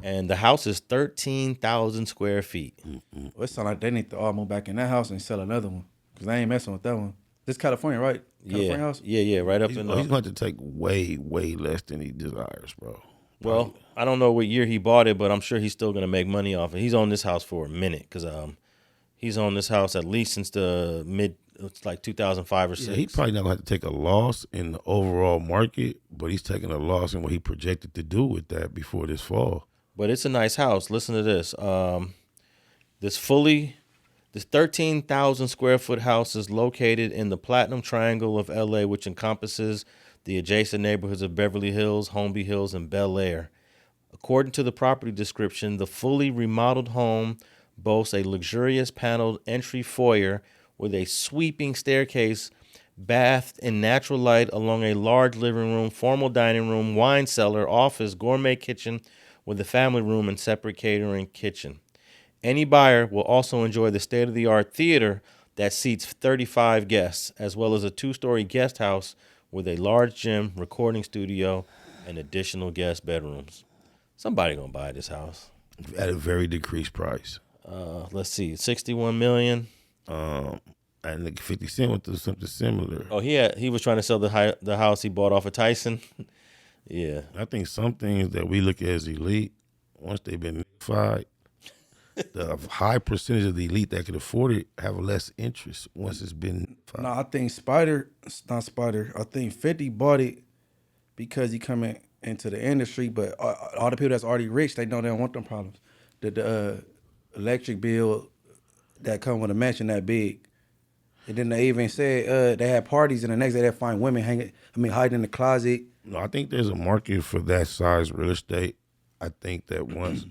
And the house is 13,000 square feet. Well, it sounds like they need to all move back in that house and sell another one because they ain't messing with that one. This California, right? California house. Yeah, right up He's in. going to have to take way, way less than he desires, bro. Well, I don't know what year he bought it, but I'm sure he's still gonna make money off it. He's on this house for a minute because he's on this house at least since the mid it's like 2005 or Yeah, six. he probably not gonna have to take a loss in the overall market, but he's taking a loss in what he projected to do with that before this fall. But it's a nice house. Listen to this. This 13,000 square foot house is located in the Platinum Triangle of LA, which encompasses the adjacent neighborhoods of Beverly Hills, Holmby Hills, and Bel Air. According to the property description, the fully remodeled home boasts a luxurious paneled entry foyer with a sweeping staircase, bathed in natural light along a large living room, formal dining room, wine cellar, office, gourmet kitchen with a family room and separate catering kitchen. Any buyer will also enjoy the state-of-the-art theater that seats 35 guests, as well as a 2-story guest house with a large gym, recording studio, and additional guest bedrooms. Somebody gonna buy this house At a very decreased price. Let's see, 61 million. And the 50 Cent went through something similar. Oh, he was trying to sell the house he bought off of Tyson. Yeah, I think some things that we look at as elite, once they've been niggified, the high percentage of the elite that can afford it have less interest once it's been niggified. No, I think not Spider. I think 50 bought it because he coming into the industry, but all the people that's already rich, they know they don't want them problems. The electric bill that come with a mansion that big. And then they even said they had parties, and the next day they find women hiding in the closet. No, I think there's a market for that size real estate. I think that once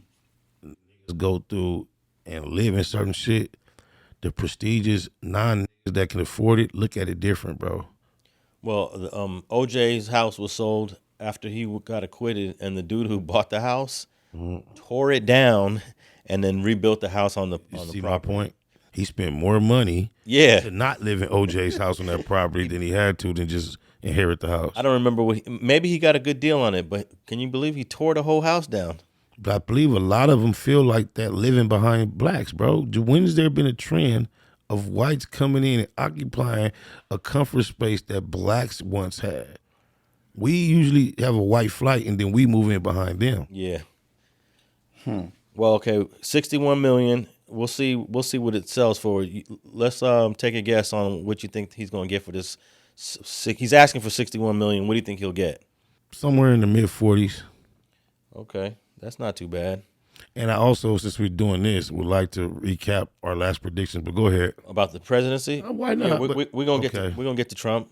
niggas go through and live in certain shit, the prestigious non-niggas that can afford it look at it different, bro. well, OJ's house was sold after he got acquitted, and the dude who bought the house tore it down and then rebuilt the house on the See property. my point? He spent more money Yeah, to not live in OJ's house on that property than he had to than just inherit the house. I don't remember maybe he got a good deal on it, but can you believe he tore the whole house down? But I believe a lot of them feel like that living behind blacks, bro. When has there been a trend of whites coming in and occupying a comfort space that blacks once had? We usually have a white flight and then we move in behind them. Yeah. Well, okay, 61 million. We'll see what it sells for. Let's take a guess on what you think he's going to get for this. He's asking for 61 million. What do you think he'll get? Somewhere in the mid 40s. Okay, that's not too bad. And I also, since we're doing this, would like to recap our last predictions. But go ahead. About the presidency? Why not? Yeah, But- we're gonna okay. get to Trump.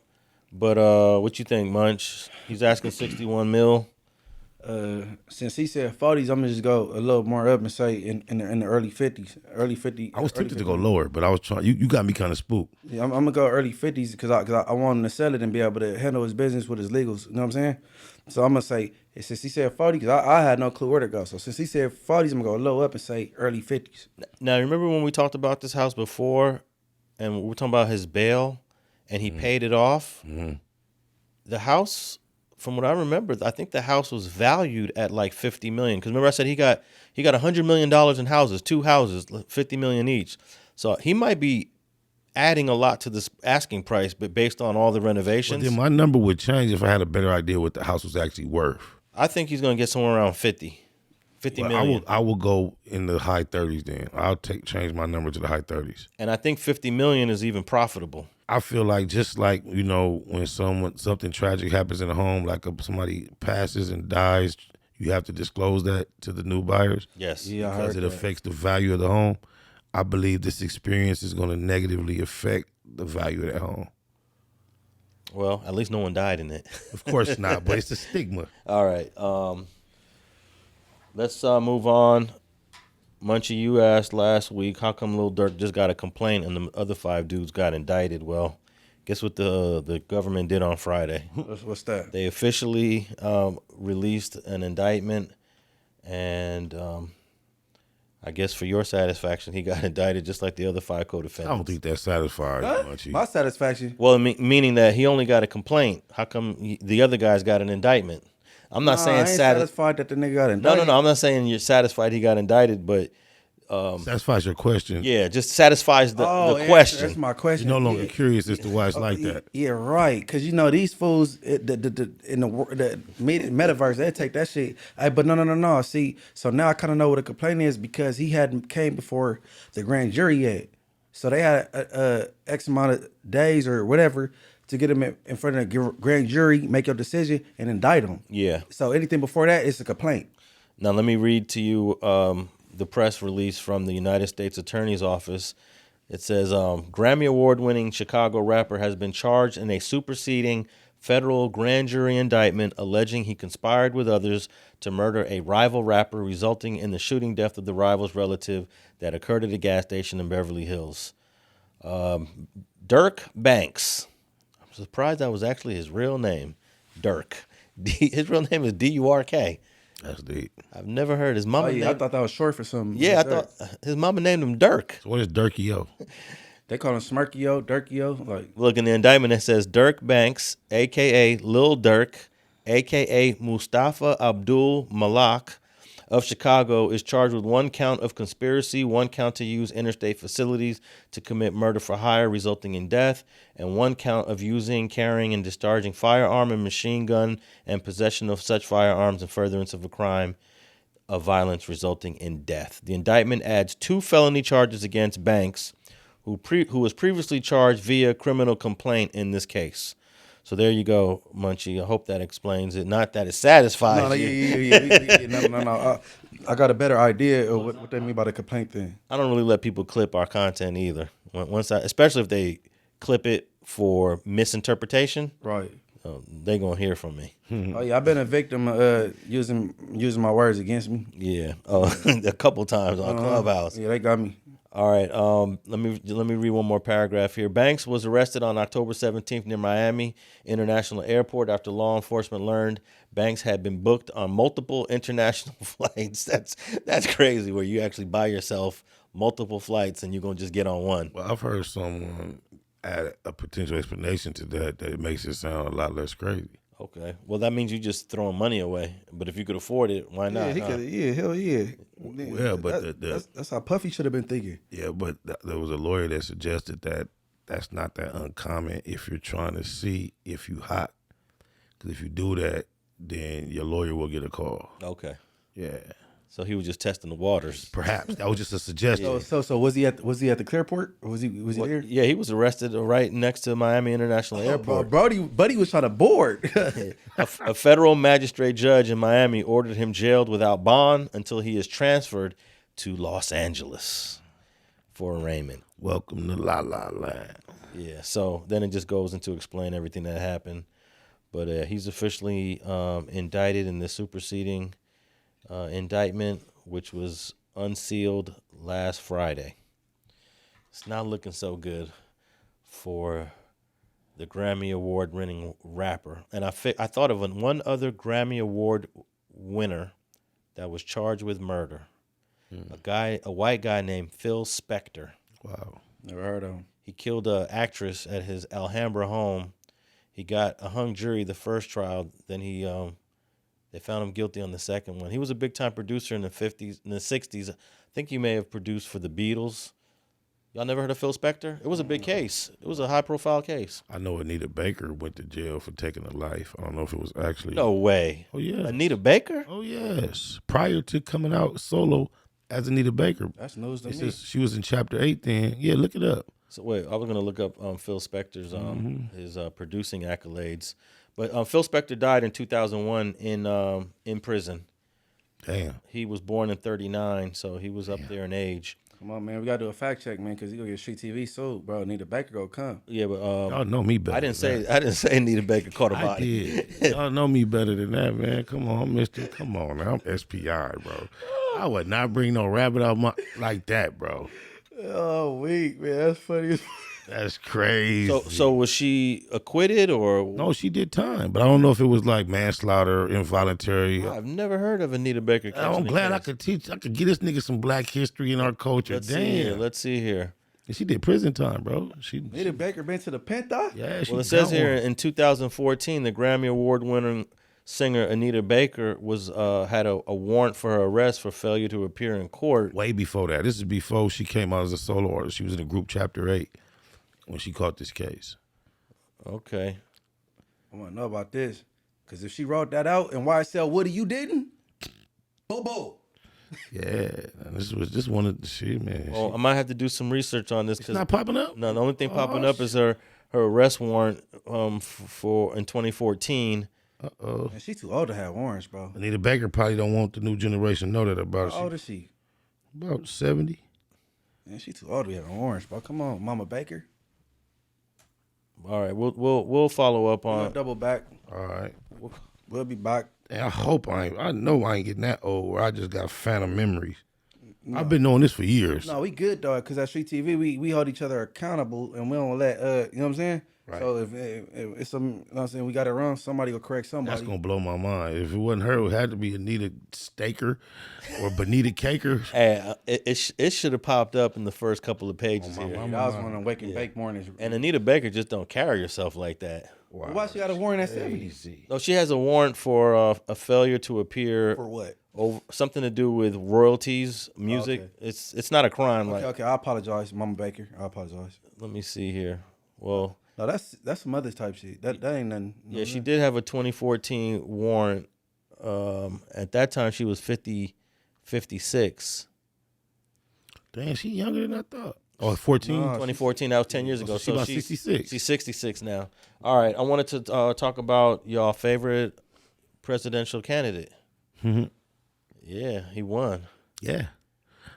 But what you think, Munch? He's asking 61 mil. Since he said 40s, I'm gonna just go a little more up and say in the early 50s, early 50. I was early tempted to go 50s. lower, but I was trying. You got me kind of spooked. Yeah, I'm gonna go early 50s because I want him to sell it and be able to handle his business with his legals. You know what I'm saying? So I'm gonna say since he said 40, because I had no clue where to go. So since he said 40s, I'm gonna go low up and say early 50s. Now, remember when we talked about this house before, and we were talking about his bail, and he paid it off? The house, from what I remember, I think the house was valued at like 50 million. Because remember I said he got $100 million in houses, 2 houses, 50 million each. So he might be adding a lot to this asking price, but based on all the But renovations, then my number would change if I had a better idea what the house was actually worth. I think he's going to get somewhere around 50 Well, million. I will go in the high 30s then. I'll change my number to the high 30s. And I think 50 million is even profitable. I feel like just like, you know, when something tragic happens in a home, like somebody passes and dies, you have to disclose that to the new buyers. Yes. Yeah, I Because heard it that. affects the value of the home. I believe this experience is going to negatively affect the value of that home. Well, at least no one died in it. Of course not, but it's a stigma. All right. Let's move on. Munchie, you asked last week, how come Lil Durk just got a complaint and the other 5 dudes got indicted? Well, guess what the government did on Friday? What's that? They officially released an indictment, and I guess for your satisfaction, he got indicted just like the other 5 co-defendants. I don't think that satisfies Munchie. My satisfaction. Well, meaning that he only got a complaint. How come the other guys got an indictment? I'm not I saying ain't satisfied that the nigga got indicted. No. I'm not saying you're satisfied he got indicted, but Satisfies your question. yeah, just satisfies the That's question. my question. You're no longer Yeah. curious as to why it's like that. Yeah, right. Because you know these fools in the metaverse, they take that shit. But no. See, so now I kind of know what a complaint is because he hadn't came before the grand jury yet. So they had a X amount of days or whatever to get him in front of the grand jury, make your decision, and indict him. Yeah. So anything before that is a complaint. Now let me read to you the press release from the United States Attorney's Office. It says, Grammy Award-winning Chicago rapper has been charged in a superseding federal grand jury indictment alleging he conspired with others to murder a rival rapper, resulting in the shooting death of the rival's relative that occurred at a gas station in Beverly Hills. Durk Banks. I'm surprised that was actually his real name, Durk. His real name is D-U-R-K. That's deep. I've never heard his mama. Oh yeah, I thought that was short for something. Yeah, I thought his mama named him Durk. So what is Durkio? They call him Smirkio, Durkio. Like, Look, in the indictment, it says Durk Banks, a.k.a. Lil Durk, a.k.a. Mustafa Abdul Malak of Chicago, is charged with 1 count of conspiracy, 1 count to use interstate facilities to commit murder for hire resulting in death, and 1 count of using, carrying, and discharging firearm and machine gun and possession of such firearms in furtherance of a crime of violence resulting in death. The indictment adds 2 felony charges against Banks, who was previously charged via criminal complaint in this case. So there you go, Munchie. I hope that explains it. Not that it satisfies you. No. I got a better idea of what they mean by the complaint thing. I don't really let people clip our content either. Especially if they clip it for misinterpretation, Right. they gonna hear from me. Oh yeah, I've been a victim of using my words against me. Yeah, a couple times on Clubhouse. Yeah, they got me. All right, let me read one more paragraph here. Banks was arrested on October 17th near Miami International Airport after law enforcement learned Banks had been booked on multiple international flights. That's crazy, where you actually buy yourself multiple flights and you're gonna just get on one. Well, I've heard someone add a potential explanation to that it makes it sound a lot less crazy. Okay, well that means you just throwing money away. But if you could afford it, why not? Yeah, he could. Yeah, hell yeah. Well, but that's how Puffy should have been thinking. Yeah, but there was a lawyer that suggested that that's not that uncommon if you're trying to see if you hot. Because if you do that, then your lawyer will get a call. Okay, Yeah, so he was just testing the waters. perhaps that was just a suggestion. So was he at the Clearport? Or was he there? Yeah, he was arrested right next to Miami International Airport. Buddy was trying to board. A federal magistrate judge in Miami ordered him jailed without bond until he is transferred to Los Angeles for arraignment. Welcome to La La Land. Yeah, so then it just goes into explain everything that happened. But he's officially indicted in the superseding indictment, which was unsealed last Friday. It's not looking so good for the Grammy Award-winning rapper. And I thought of one other Grammy Award winner that was charged with murder. A white guy named Phil Speckter. Wow. Never heard of him. He killed an actress at his Alhambra home. He got a hung jury the first trial. Then they found him guilty on the second one. He was a big-time producer in the 50s, in the 60s. I think he may have produced for the Beatles. Y'all never heard of Phil Speckter? It was a big case. It was a high-profile case. I know Anita Baker went to jail for taking a life. I don't know if it was actually. No way. Oh, yeah. Anita Baker? Oh, yes. Prior to coming out solo as Anita Baker. That's news to It's me. just, she was in chapter 8 then. Yeah, look it up. So wait, I was gonna look up Phil Spector's his producing accolades, but Phil Speckter died in 2001 in prison. Damn. He was born in 1939, so he was up there in age. Come on, man. We gotta do a fact check, man, because you gonna get StreetTV sold, bro. Anita Baker go come. Yeah, but Y'all know me better. I didn't say Anita Baker caught a I body. did. Y'all know me better than that, man. Come on, mister. Come on now. I'm SPI, bro. I would not bring no rabbit out like that, bro. Oh, weak, man. That's funny. That's crazy. So was she acquitted or? No, she did time, but I don't know if it was like manslaughter, involuntary. I've never heard of Anita Baker. I'm glad I could get this nigga some black history in our culture. Let's see here. She did prison time, bro. Anita Baker been to the Penta? Yeah, Well, it says here in 2014, the Grammy Award-winning singer Anita Baker was had a warrant for her arrest for failure to appear in court. Way before that. This is before she came out as a solo artist. She was in the group Chapter 8 when she caught this case. Okay. I want to know about this. Because if she wrote that out and YSL Woody, you didn't? Bobo. Yeah, this was one of the shit, man. Well, I might have to do some research on this It's because not popping up. no, the only thing popping up is her arrest warrant for in 2014. Uh-oh. Man, she too old to have warrants, bro. Anita Baker probably don't want the new generation to know that about How old her. is she? About 70. Man, she too old to be having warrants, bro. Come on, Mama Baker. All right, we'll follow up We'll on. double back. All right. We'll be back. And I know I ain't getting that old where I just got phantom memories. No. I've been knowing this for years. No, we good, dog, because at StreetTV, we hold each other accountable, and we don't let, you know what I'm saying? Right. So if it's some, you know what I'm saying, we got it wrong, somebody will correct somebody. That's going to blow my mind. If it wasn't her, it had to be Anita Staker or Benita Caker. Hey, it should have popped up in the first couple of pages here. I was one of them wake and bake mornings. And Anita Baker just don't carry herself like that. Wow. Why she got a warrant at 70? No, she has a warrant for a failure to appear. For what? Over something to do with royalties, music. Okay. It's not a crime. Okay, I apologize, Mama Baker. I apologize. Let me see here. Well, no, that's some other type shit. That ain't nothing. Yeah, she did have a 2014 warrant. At that time, she was 56. Damn, she younger than I thought. Oh, 14? No, 2014, that was 10 years ago. So she's 66. She's 66 now. All right, I wanted to talk about y'all favorite presidential candidate. Mm-hmm. Yeah, he won. Yeah.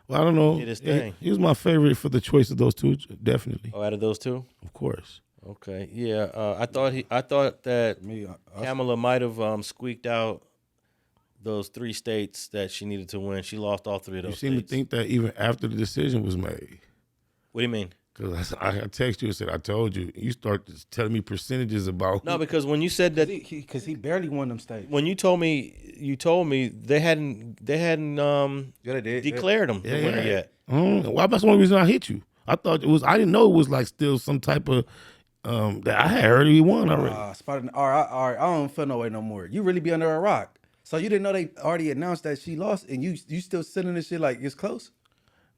Well, I don't know. Did his thing. He was my favorite for the choice of those two, definitely. Oh, out of those two? Of course. Okay, yeah. I thought that Kamala might have squeaked out those 3 states that she needed to win. She lost all 3 of those. You seem to think that even after the decision was made. What do you mean? Because I texted you and said, I told you. You start telling me percentages about. No, because when you said that, because he barely won them states. When you told me they hadn't declared him the winner yet. Well, that's the only reason I hit you. I thought it was. I didn't know it was like still some type of that I had heard he won already. Spider, all right, I don't feel no way no more. You really be under a rock. So you didn't know they already announced that she lost, and you still sitting this shit like it's close.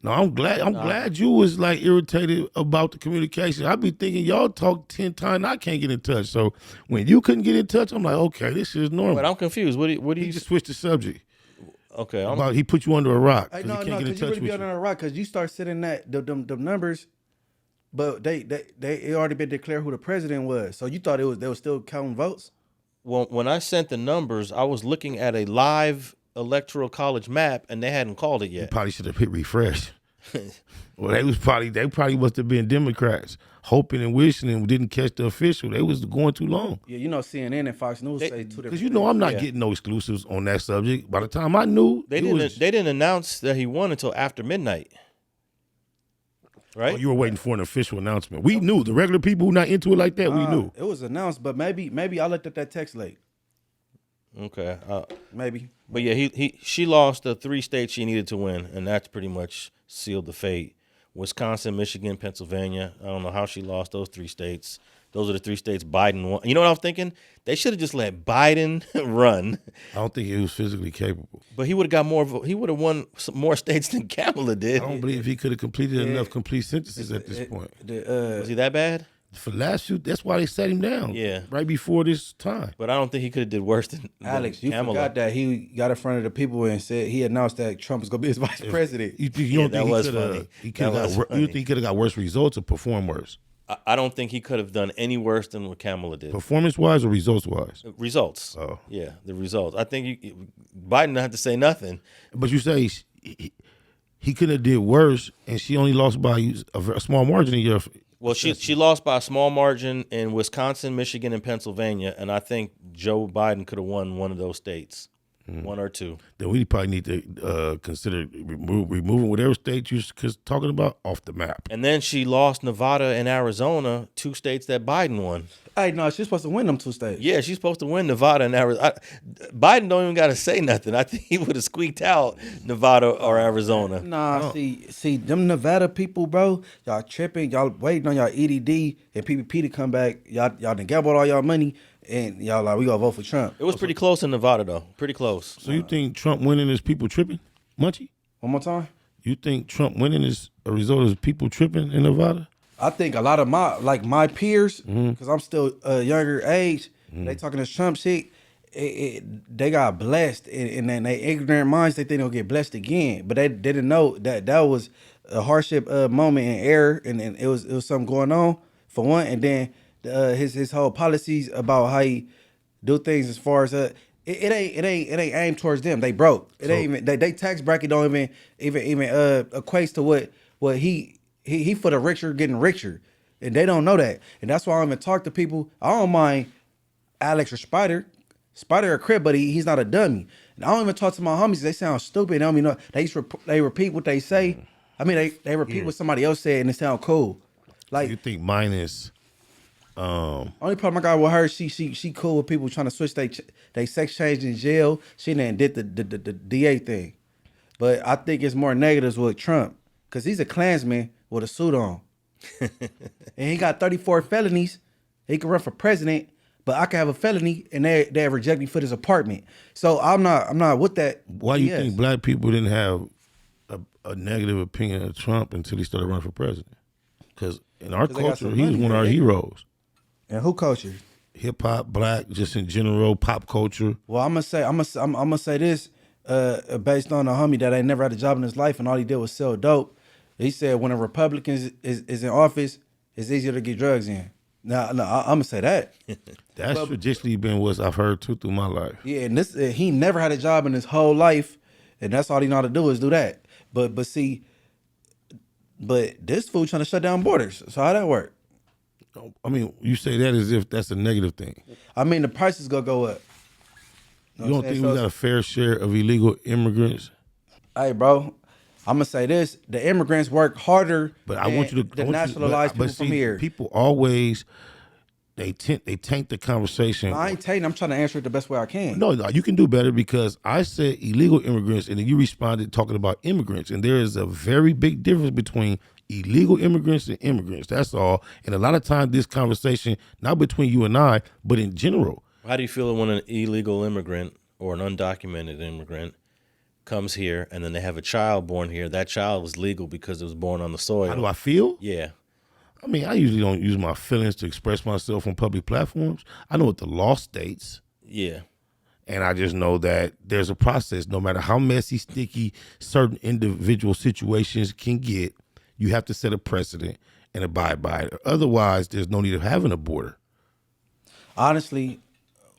No, I'm glad you was like irritated about the communication. I be thinking y'all talk 10 times, I can't get in touch. So when you couldn't get in touch, I'm like, okay, this is normal. But I'm confused. What do you just switch the subject? Okay, about he put you under a rock. Hey, no, because you really be under a rock because you start sitting that them numbers, but they it already been declared who the president was. So you thought they was still counting votes? Well, when I sent the numbers, I was looking at a live electoral college map, and they hadn't called it yet. You probably should have hit refresh. Well, they probably must have been Democrats, hoping and wishing and didn't catch the official. They was going too long. Yeah, you know CNN and Fox News say 2 different. Because you know I'm not getting no exclusives on that subject. By the time I knew, they didn't announce that he won until after midnight. Right? Oh, you were waiting for an official announcement. We knew. The regular people who not into it like that, we knew. It was announced, but maybe I looked at that text late. Okay. Maybe. But yeah, she lost the 3 states she needed to win, and that's pretty much sealed the fate. Wisconsin, Michigan, Pennsylvania. I don't know how she lost those 3 states. Those are the 3 states Biden won. You know what I was thinking? They should have just let Biden run. I don't think he was physically capable. But he would have got more. He would have won some more states than Kamala did. I don't believe he could have completed enough complete sentences at this point. Was he that bad? For last few, that's why they set him down. Yeah, right before this time. But I don't think he could have did worse than Alex. You Kamala. forgot that he got in front of the people and said he announced that Trump was going to be his vice president. You don't think he could have? You think he could have got worse results or performed worse? I don't think he could have done any worse than what Kamala did. Performance-wise or results-wise? Results. Oh. Yeah, the results. I think Biden didn't have to say nothing. But you say he could have did worse, and she only lost by a small margin in your. Well, she lost by a small margin in Wisconsin, Michigan, and Pennsylvania, and I think Joe Biden could have won one of those states, 1 or 2. Then we probably need to consider removing whatever state you're talking about off the map. And then she lost Nevada and Arizona, 2 states that Biden won. Hey, no, she's supposed to win them 2 states. Yeah, she's supposed to win Nevada and Arizona. Biden don't even got to say nothing. I think he would have squeaked out Nevada or Arizona. Nah, see, them Nevada people, bro, y'all tripping. Y'all waiting on y'all EDD and PPP to come back. Y'all done gambled all y'all money, and y'all like, we gonna vote for Trump. It was pretty close in Nevada, though. Pretty close. So you think Trump winning is people tripping? Munchie? One more time? You think Trump winning is a result of people tripping in Nevada? I think a lot of my peers, because I'm still a younger age, they talking this Trump shit. they got blessed, and then they ignorant minds they think they'll get blessed again, but they didn't know that was a hardship moment and error, and it was something going on for one, and then his whole policies about how he do things as far as it ain't aimed towards them. They broke. It ain't even they tax bracket don't even equates to what he for the richer getting richer, and they don't know that, and that's why I don't even talk to people. I don't mind Alex or Spider a crib, but he's not a dummy. And I don't even talk to my homies. They sound stupid. They don't even know. They repeat what they say. I mean, they repeat what somebody else said, and it sound cool. Like, You think mine is only problem I got with her, she cool with people trying to switch they sex change in jail. She then did the DA thing. But I think it's more negatives with Trump, because he's a Klansman with a suit on. And he got 34 felonies. He can run for president, but I can have a felony and they reject me for this apartment. So I'm not with that. why you think black people didn't have a negative opinion of Trump until he started running for president? Because in our 'Cause they got culture, some he was money, one of our man. heroes. And who culture? Hip hop, black, just in general, pop culture. Well, I'm gonna say this based on a homie that ain't never had a job in his life and all he did was sell dope. He said when a Republican is in office, it's easier to get drugs in. Now, I'm gonna say that. That's traditionally been what I've heard too through my life. Yeah, and this he never had a job in his whole life, and that's all he know how to do is do that. But this fool trying to shut down borders. So how that work? I mean, you say that as if that's a negative thing. I mean, the prices gonna go up. You don't think we got a fair share of illegal immigrants? Hey, bro, I'm gonna say this: the immigrants work harder. But I want you to the nationalized people from here. People always they taint the conversation. I ain't telling. I'm trying to answer it the best way I can. No, you can do better, because I said illegal immigrants, and then you responded talking about immigrants, and there is a very big difference between illegal immigrants and immigrants. That's all. And a lot of times, this conversation, not between you and I, but in general. How do you feel when an illegal immigrant or an undocumented immigrant comes here and then they have a child born here? That child was legal because it was born on the soil. How do I feel? Yeah. I mean, I usually don't use my feelings to express myself on public platforms. I know what the law states. Yeah. And I just know that there's a process. No matter how messy, sticky certain individual situations can get, you have to set a precedent and abide by it. Otherwise, there's no need of having a border. Honestly,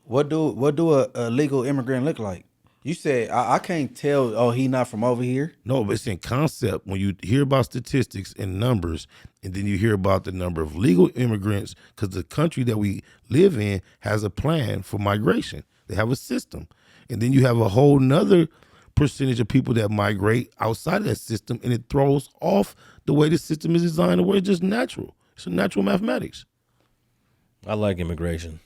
what do a legal immigrant look like? You said I can't tell. Oh, he not from over here. No, but it's in concept. When you hear about statistics and numbers, and then you hear about the number of legal immigrants, because the country that we live in has a plan for migration. They have a system. And then you have a whole nother percentage of people that migrate outside of that system, and it throws off the way the system is designed, the way it's just natural. It's a natural mathematics. I like immigration.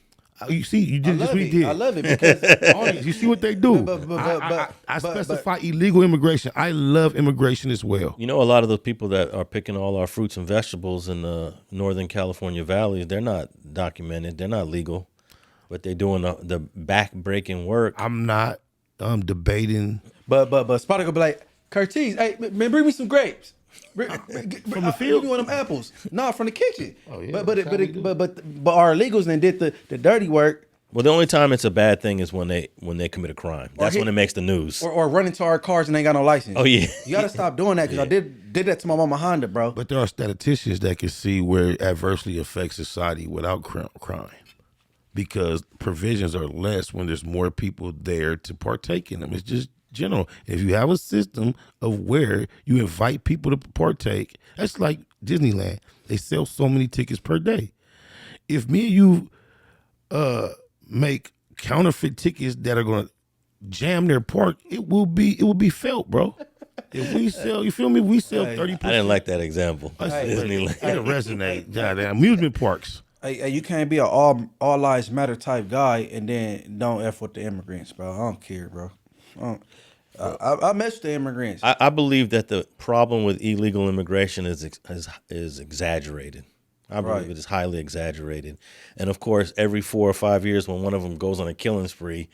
You see, you did just what you did. I love it because You see what they do. But I specify illegal immigration. I love immigration as well. You know, a lot of the people that are picking all our fruits and vegetables in the Northern California valleys, they're not documented. They're not legal, but they're doing the back-breaking work. I'm not debating. But Spider gonna be like, Curtis, hey man, bring me some grapes. From the field? Give me one of them apples. No, from the kitchen. Oh, yeah, But that's how we do. but our illegals then did the dirty work. Well, the only time it's a bad thing is when they commit a crime. That's when it makes the news. Or run into our cars and they ain't got no license. Oh, yeah. You gotta stop doing that because I did that to my mama Honda, bro. But there are statisticians that can see where it adversely affects society without crime, because provisions are less when there's more people there to partake in them. It's just general. If you have a system of where you invite people to partake, that's like Disneyland. They sell so many tickets per day. If me and you make counterfeit tickets that are going to jam their park, it will be felt, bro. If we sell, you feel me? We sell 30%. I didn't like that example. Disneyland. It didn't resonate. Goddamn, amusement parks. Hey, you can't be an all lives matter type guy and then don't F with the immigrants, bro. I don't care, bro. I mess with the immigrants. I believe that the problem with illegal immigration is exaggerated. I believe it is highly exaggerated. And of course, every 4 or 5 years when one of them goes on a killing spree,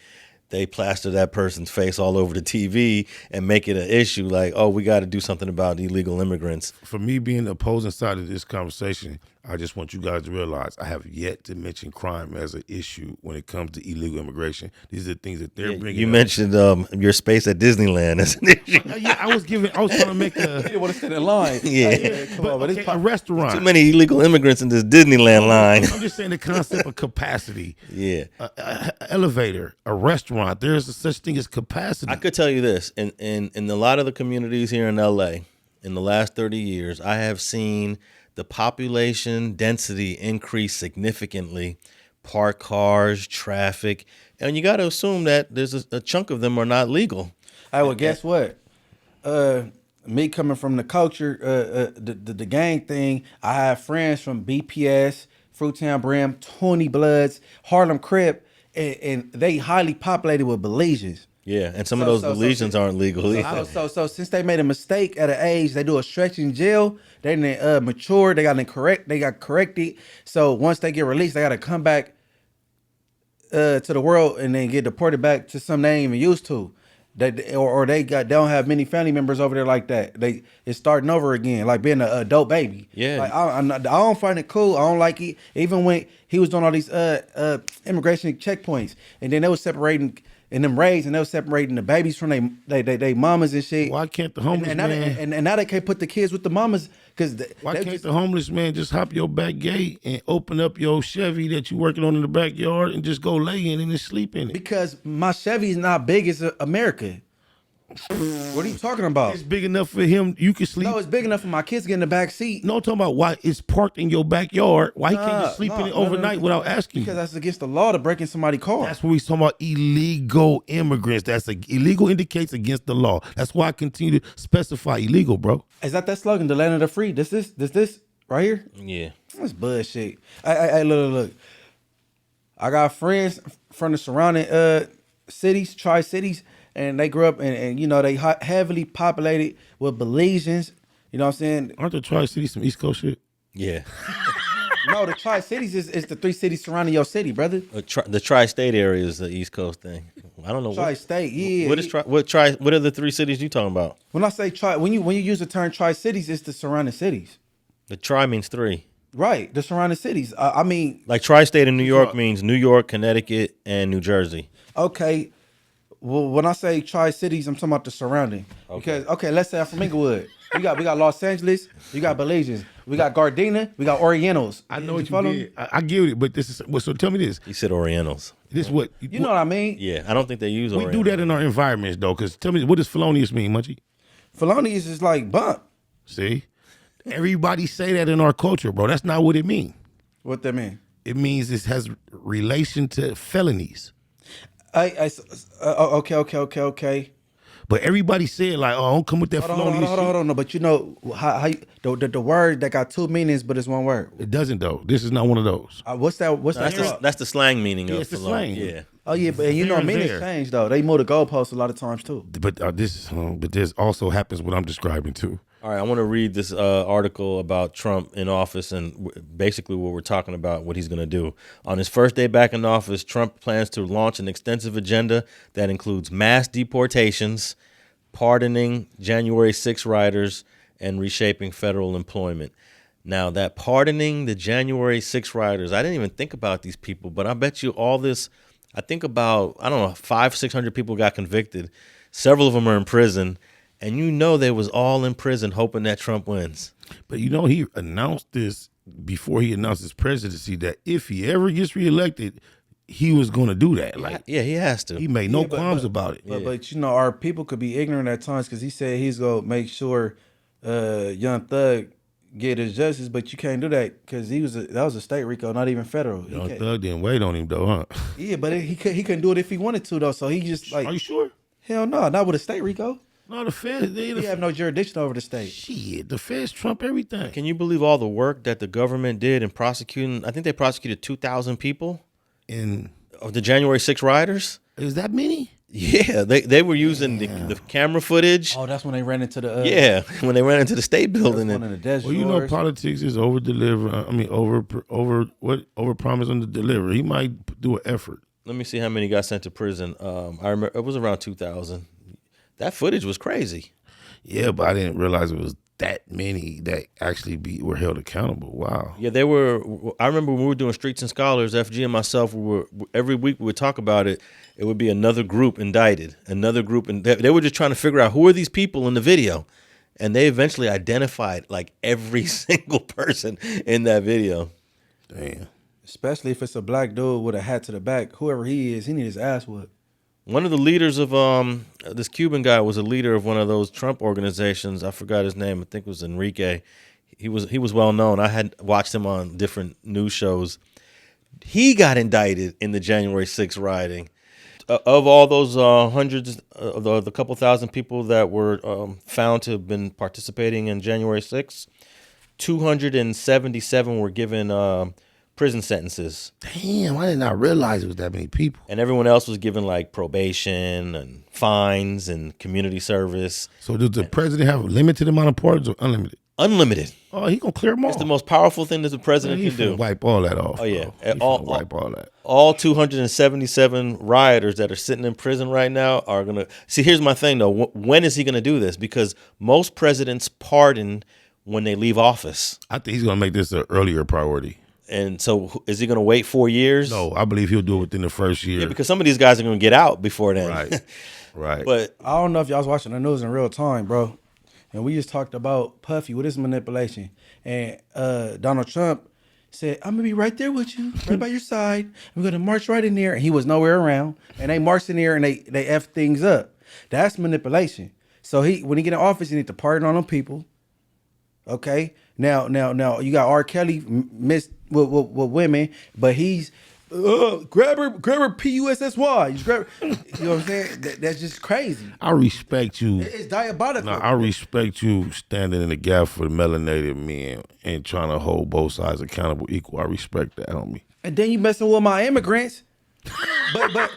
they plaster that person's face all over the TV and make it an issue like, oh, we got to do something about illegal immigrants. For me being the opposing side of this conversation, I just want you guys to realize I have yet to mention crime as an issue when it comes to illegal immigration. These are the things that they're bringing. You up. mentioned your space at Disneyland as an issue. Yeah, I was trying to make You didn't want to stand in line. Yeah. Come on, but it's a restaurant. Too many illegal immigrants in this Disneyland line. I'm just saying the concept of capacity. Yeah. A elevator, a restaurant. There's a such thing as capacity. I could tell you this, in a lot of the communities here in LA, in the last 30 years, I have seen the population density increase significantly, parked cars, traffic, and you got to assume that there's a chunk of them are not legal. Hey, well, guess what? Me coming from the culture, the gang thing, I have friends from BPS, Fruitown Brim, 20 Bloods, Harlem Crip, and they highly populated with Belizeans. Yeah, and some of those Belizeans aren't legal either. So since they made a mistake at an age, they do a stretch in jail. They didn't mature. They got corrected. So once they get released, they got to come back to the world and then get deported back to something they ain't even used to. They don't have many family members over there like that. It's starting over again, like being a dope baby. Yeah. Like I don't find it cool. I don't like it. Even when he was doing all these immigration checkpoints, and then they was separating in them raids, and they was separating the babies from they mamas and shit. Why can't the homeless man? And now they can't put the kids with the mamas because Why can't the homeless man just hop your back gate and open up your Chevy that you working on in the backyard and just go lay in it and sleep in it? Because my Chevy is not big as America. What are you talking about? It's big enough for him. You can sleep. No, it's big enough for my kids to get in the back seat. No, I'm talking about why it's parked in your backyard. Why he can't just sleep in it overnight without asking? Because that's against the law to break in somebody's car. That's what we talking about, illegal immigrants. Illegal indicates against the law. That's why I continue to specify illegal, bro. Is that slogan, the land of the free? This right here? Yeah. That's bullshit. Hey, look. I got friends from the surrounding cities, tri-cities, and they grew up and you know, they heavily populated with Belizeans. You know what I'm saying? Aren't the Tri-Cities some East Coast shit? Yeah. No, the tri-cities is the 3 cities surrounding your city, brother. The tri-state area is the East Coast thing. I don't know. Tri-state, yeah. What are the 3 cities you talking about? When I say when you use the term tri-cities, it's the surrounding cities. The tri means 3. Right, the surrounding cities. I mean, like tri-state in New York means New York, Connecticut, and New Jersey. Okay. Well, when I say tri-cities, I'm talking about the surrounding. Okay. Because we let's say I'm from Inglewood. We got Los Angeles. We got Belizeans. We got Gardena. We got Orientals. I know what you did. I get it, but this is so. Tell me this. He said Orientals. This what you know what I mean? Yeah, I don't think they use. We do that in our environments though. Because tell me, what does felonious mean, Munchie? Felonious is like bump. See, everybody say that in our culture, bro. That's not what it means. What that mean? It means it has relation to felonies. Okay. But everybody said like, "Oh, don't come with that felonious shit." Hold on. No, but you know how the word that got 2 meanings, but it's 1 word. It doesn't though. This is not one of those. What's that? That's the slang meaning of it's the felony. slang. Yeah. Oh yeah, but you know meanings change though. They move the goalposts a lot of times too. But this also happens what I'm describing too. All right, I want to read this article about Trump in office and basically what we're talking about, what he's going to do. On his first day back in office, Trump plans to launch an extensive agenda that includes mass deportations, pardoning January 6 rioters, and reshaping federal employment. Now, that pardoning the January 6 rioters, I didn't even think about these people, but I bet you all this, I think about, 500-600 people got convicted. Several of them are in prison. And you know they was all in prison hoping that Trump wins. But you know he announced this before he announced his presidency that if he ever gets reelected, he was going to do that. Like, yeah, he has to. He made no qualms about it. But you know, our people could be ignorant at times because he said he's gonna make sure Young Thug get his justice, but you can't do that because that was a state RICO, not even federal. Young Thug didn't wait on him though, huh? Yeah, but he couldn't do it if he wanted to though. So he just like. Are you sure? Hell no, not with a state RICO. No, the feds. He have no jurisdiction over the state. Shit, the feds trump everything. Can you believe all the work that the government did in prosecuting? I think they prosecuted 2,000 people of the January 6 rioters. Is that many? Yeah, they were using the camera footage. Oh, that's when they ran into the. When they ran into the state building. One of the desk well, you know, politics is over deliver. Over promise under deliver. He might do an effort. Let me see how many got sent to prison. I remember it was around 2,000. That footage was crazy. Yeah, but I didn't realize it was that many that actually were held accountable. Wow. Yeah, they were. I remember when we were doing Streets and Scholars, FG and myself, every week we would talk about it. It would be another group indicted, another group, and they were just trying to figure out who are these people in the video, and they eventually identified like every single person in that video. Damn. Especially if it's a black dude with a hat to the back. Whoever he is, he need his ass whooped. One of the leaders of this Cuban guy was a leader of one of those Trump organizations. I forgot his name. I think it was Enrique. He was well known. I had watched him on different news shows. He got indicted in the January 6th rioting. Of all those hundreds of the couple thousand people that were found to have been participating in January 6th, 277 were given prison sentences. Damn, I did not realize it was that many people. And everyone else was given like probation and fines and community service. So does the president have a limited amount of pardons or unlimited? Unlimited. Oh, he gonna clear them all. It's the most powerful thing that the president he can do. Wipe all that off. Oh yeah, Wipe all that. All 277 rioters that are sitting in prison right now are gonna see. Here's my thing though: when is he gonna do this? Because most presidents pardon when they leave office. I think he's gonna make this an earlier priority. And so, is he going to wait 4 years? No, I believe he'll do it within the first year. Yeah, because some of these guys are going to get out before then. Right, right. But I don't know if y'all was watching the news in real time, bro. And we just talked about Puffy with his manipulation. And Donald Trump said, I'm going to be right there with you, right by your side. We're going to march right in there. And he was nowhere around. And they marched in there and they F things up. That's manipulation. So when he get in office, he need to pardon on them people. Okay? Now, you got R. Kelly missed with women, but he's grab her PUSSY. You know what I'm saying? That's just crazy. I respect you. It's diabolical. No, I respect you standing in the gap for the melanated men and trying to hold both sides accountable equal. I respect that, homie. And then you messing with my immigrants. but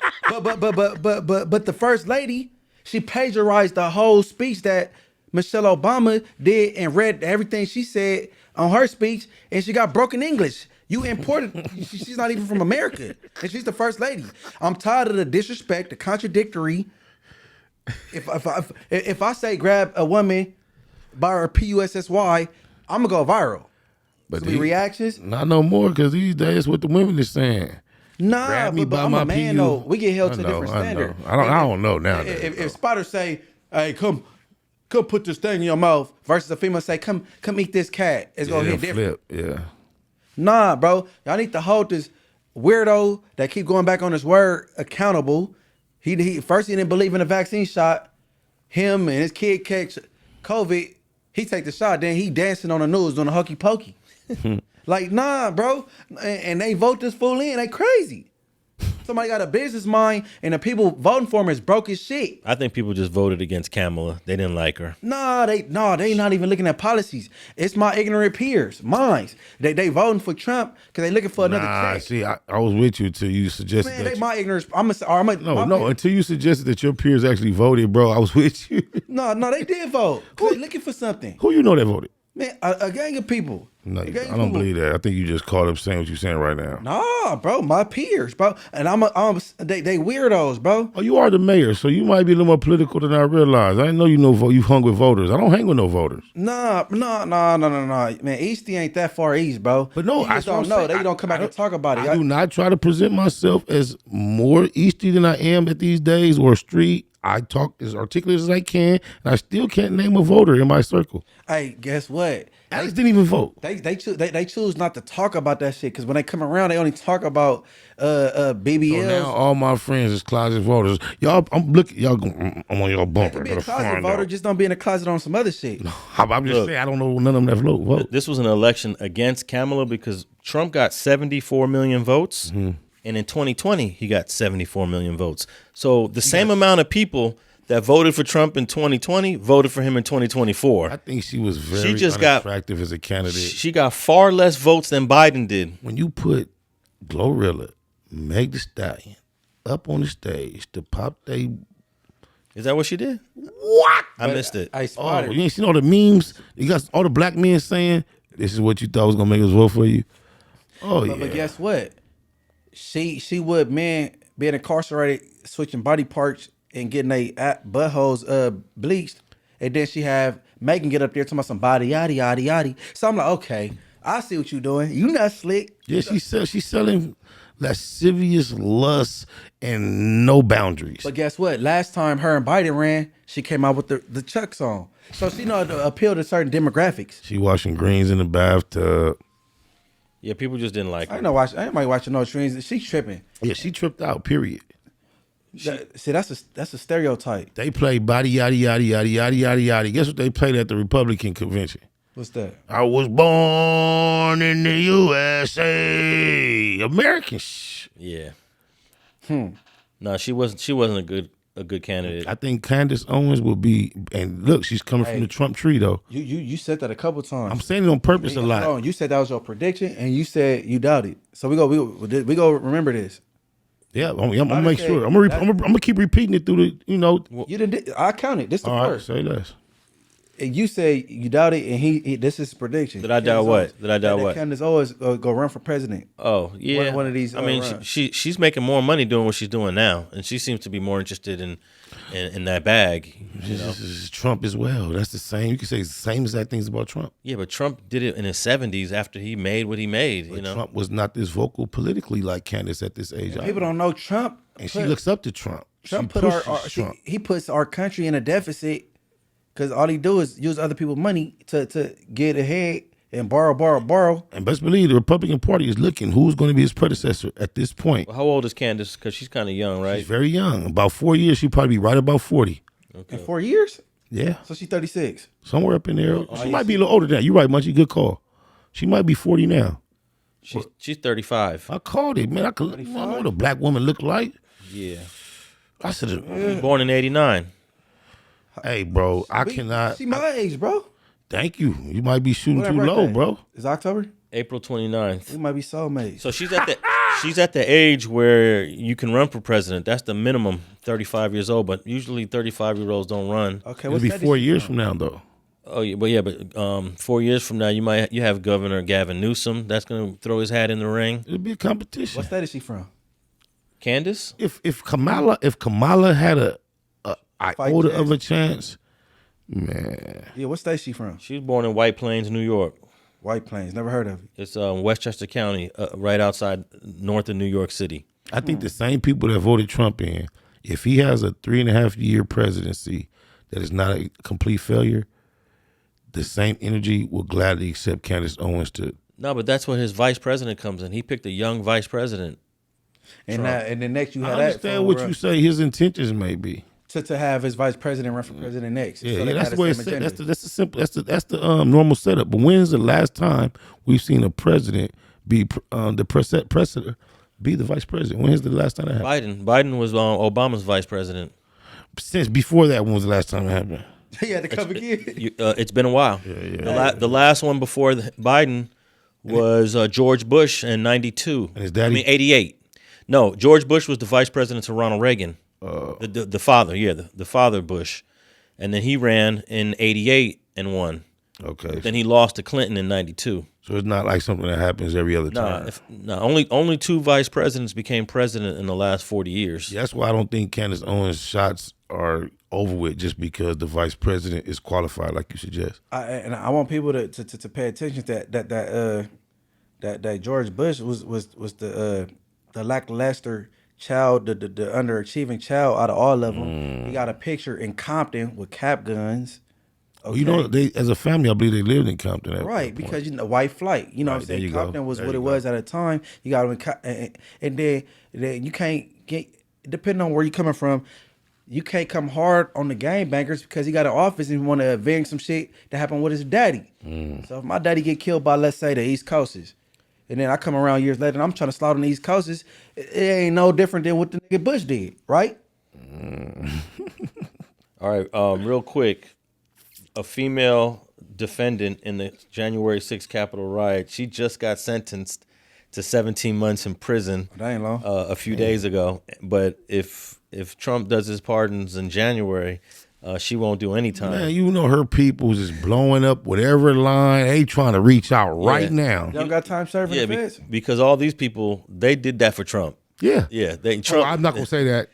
the first lady, she plagiarized the whole speech that Michelle Obama did and read everything she said on her speech, and she got broken English. You imported, she's not even from America, and she's the first lady. I'm tired of the disrespect, the contradictory. If I say grab a woman by her PUSSY, I'm gonna go viral. But the reactions, not no more, because these days what the women is saying. Nah, grab me but by I'm my a man PU. though. We get held to a different standard. I don't know now. If Spider say, "Hey, come put this thing in your mouth," versus a female say, "Come eat this cat," it's gonna hit different. Yeah. Nah, bro, y'all need to hold this weirdo that keep going back on his word accountable. He first he didn't believe in the vaccine shot. Him and his kid catch COVID. He take the shot, then he dancing on the news doing a hokey pokey. Like, nah, bro. And they vote this fool in. They crazy. Somebody got a business mind, and the people voting for him is broke as shit. I think people just voted against Kamala. They didn't like her. They not even looking at policies. It's my ignorant peers, mines. They voting for Trump because they looking for another check. See, I was with you till you suggested Man, that. they my ignorance. Until you suggested that your peers actually voted, bro. I was with you. No, they did vote. They looking for something. Who you know that voted? Man, a gang of people. No, I don't believe that. I think you just caught up saying what you're saying right now. Nah, bro, my peers, bro, and they weirdos, bro. Oh, you are the mayor, so you might be a little more political than I realize. I didn't know you hung with voters. I don't hang with no voters. Nah, man, Easty ain't that far east, bro. But no, I just don't know. They don't come back and talk about it. I do not try to present myself as more Easty than I am at these days or street. I talk as articulate as I can, and I still can't name a voter in my circle. Hey, guess what? Alex didn't even vote. They choose not to talk about that shit because when they come around, they only talk about BBLs. So now all my friends is closet voters. Y'all, I'm looking. I'm on y'all bumper. Be a closet voter, just don't be in a closet on some other shit. I'm just saying, I don't know none of them that vote. This was an election against Kamala because Trump got 74 million votes. Mm-hmm. And in 2020, he got 74 million votes. So the same amount of people that voted for Trump in 2020 voted for him in 2024. I think she was very unattractive as a candidate. She got far less votes than Biden did. When you put Glorilla, Meg Thee Stallion up on the stage to pop they... Is that what she did? What? I missed it. You ain't seen all the memes? You got all the black men saying, this is what you thought was going to make us vote for you? But guess what? She would men being incarcerated, switching body parts and getting they buttholes bleached, and then she have Megan get up there talking about some body yaddy yaddy yaddy. So I'm like, okay, I see what you doing. You not slick. Yeah, she's selling lascivious lust and no boundaries. But guess what? Last time her and Biden ran, she came out with the Chuck song. So she know to appeal to certain demographics. She washing greens in the bathtub. Yeah, people just didn't like her. I ain't watching no streams. She tripping. Yeah, she tripped out, period. See, that's a stereotype. They play body yaddy yaddy yaddy yaddy yaddy yaddy. Guess what they played at the Republican convention? What's that? I was born in the USA. American Yeah. No, she wasn't a good candidate. I think Candace Owens will be, and look, she's coming from the Trump tree though. You said that a couple times. I'm saying it on purpose a lot. Oh, you said that was your prediction, and you said you doubted. So we go remember this. Yeah, I'm gonna make sure. I'm gonna keep repeating it through the, You didn't. I counted. This the All right, first. say less. And you say you doubted, and he this is his prediction. Did I doubt what? Did I doubt what? Candace Owens go run for president. Oh yeah, One of these. I mean, runs. she's making more money doing what she's doing now, and she seems to be more interested in that bag. You know? This is Trump as well. That's the same. You can say the same exact things about Trump. Yeah, but Trump did it in his 70s after he made what he made. But Trump was not this vocal politically like Candace at this age. People don't know Trump. And she looks up to Trump. Trump She put our pushes Trump. he puts our country in a deficit because all he do is use other people's money to get ahead and borrow. And best believe the Republican Party is looking who's going to be his predecessor at this point. How old is Candace? Because she's kind of young, right? She's very young. About 4 years, she'll probably be right about 40. In 4 years. Yeah, So she's 36. somewhere up in there. She might be a little older than that. You're right, Munchie. Good call. She might be 40 now. She's 35. I called it, man. I know what a black woman look like. Yeah. I said, Born in 89. hey, bro, I cannot. She my age, bro. Thank you. You might be shooting When too her low, birthday? bro. It's October. April 29th. We might be soulmates. So she's at the age where you can run for president. That's the minimum, 35 years old. But usually 35-year-olds don't run. Okay, It'll what's be that 4 years from now, though. Oh yeah, but 4 years from now you have Governor Gavin Newsom that's gonna throw his hat in the ring. It'll be a competition. What state is she from? Candace? If Kamala had a iota of a chance, man. Yeah, what state is she from? She was born in White Plains, New York. White Plains. Never heard of it. It's Westchester County, right outside north of New York City. I think the same people that voted Trump in, if he has a 3.5 year presidency that is not a complete failure, the same energy will gladly accept Candace Owens to. No, but that's when his vice president comes in. He picked a young vice president. And then next you I have that. understand what you say his intentions may be. To have his vice president run for president next. Yeah, So they that's got the way same it's set. agenda. That's the simple. That's the normal setup. But when's the last time we've seen a president be the be the vice president? When is the last time that happened? Biden was Obama's vice president. Since before that, when was the last time it happened? He had to come again. It's been a while. The last one before Biden was George Bush in 92. And his daddy? 88. No, George Bush was the vice president to Ronald Reagan. The father, the father Bush. And then he ran in 88 and won. Okay. Then he lost to Clinton in 92. So it's not like something that happens every other time. Only two vice presidents became president in the last 40 years. Yeah, that's why I don't think Candace Owens' shots are over with just because the vice president is qualified, like you suggest. I want people to pay attention to that George Bush was the lackluster child, the underachieving child out of all of them. He got a picture in Compton with cap guns. Okay. You know, they as a family, I believe they lived in Compton. At Right, one point. because white flight. You know what I'm saying? Compton was what it was at a time. You got and then you can't get, depending on where you're coming from, you can't come hard on the gang bangers because he got an office and want to avenge some shit that happened with his daddy. So if my daddy get killed by, let's say, the East Coasters, and then I come around years later and I'm trying to slaughter on the East Coasters, it ain't no different than what the nigga Bush did, right? All right, real quick. A female defendant in the January 6th Capitol riot, she just got sentenced to 17 months in prison That ain't long. a few days ago. But if Trump does his pardons in January, she won't do any time. Man, you know her people's is blowing up whatever line they trying to reach out right now. Y'all got time serving the feds? Because all these people, they did that for Trump. Yeah. Yeah, Trump. I'm not gonna say that.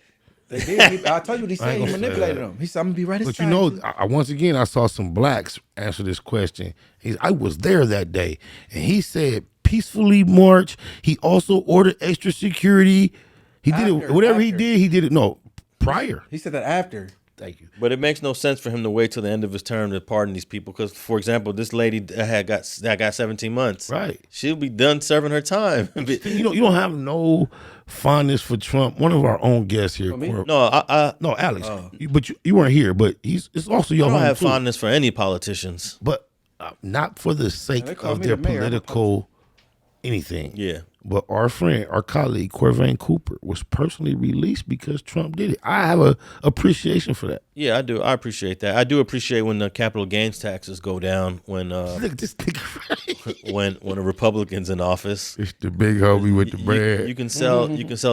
They did. I told you what he I said. ain't He gonna say manipulated that. them. He said, "I'm gonna be right But beside you know, once again, I saw some blacks answer this question. I was there that day, and he said peacefully march. He also ordered extra security. He did it. Whatever he did it. No, prior. He said that after. Thank you. But it makes no sense for him to wait till the end of his term to pardon these people. Because, for example, this lady that got 17 months. Right. She'll be done serving her time. You don't have no fondness for Trump. One of our own guests here. No, Alex. But you weren't here. But it's also your I don't home have too. fondness for any politicians. But not for the sake they call of me their the mayor. political anything. Yeah. But our friend, our colleague, Corvain Cooper, was personally released because Trump did it. I have a appreciation for that. Yeah, I do. I appreciate that. I do appreciate when the capital gains taxes go down when Look at this nigga. when a Republican's in office. It's the big homie with the bread. You can sell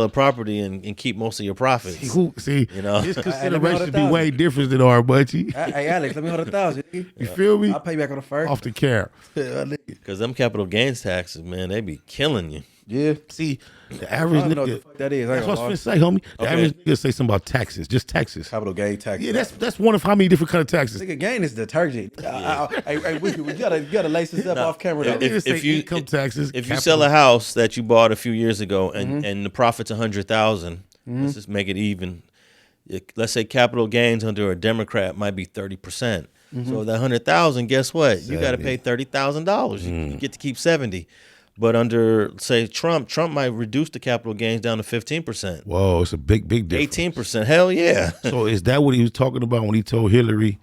a property and keep most of your profits. See, You know? his Hey, consideration be $1,000. way different than our Munchie. Hey, Alex, let me hold 1,000. You feel me? I'll pay you back on the first. Off the cap. Because them capital gains taxes, man, they be killing you. Yeah. See, the I average don't know what the nigga. fuck that is. I That's ain't what I gonna was lie. finna say, homie. The Okay. average nigga say something about taxes, just taxes. Capital gain tax. Yeah, that's one of how many different kind of taxes. Nigga, gain is detergent. Hey, we gotta lace this up off camera though. Niggas say income taxes. If you capital- sell a house that you bought a few years ago and, Mm-hmm. and the profit's 100,000, let's just make it even. Let's say capital gains under a Democrat might be 30%. Mm-hmm. So that 100,000, guess what? You got to pay $30,000. You get to keep 70. But under say Trump might reduce the capital gains down to 15%, Whoa, it's a big difference. 18%. Hell yeah. So is that what he was talking about when he told Hillary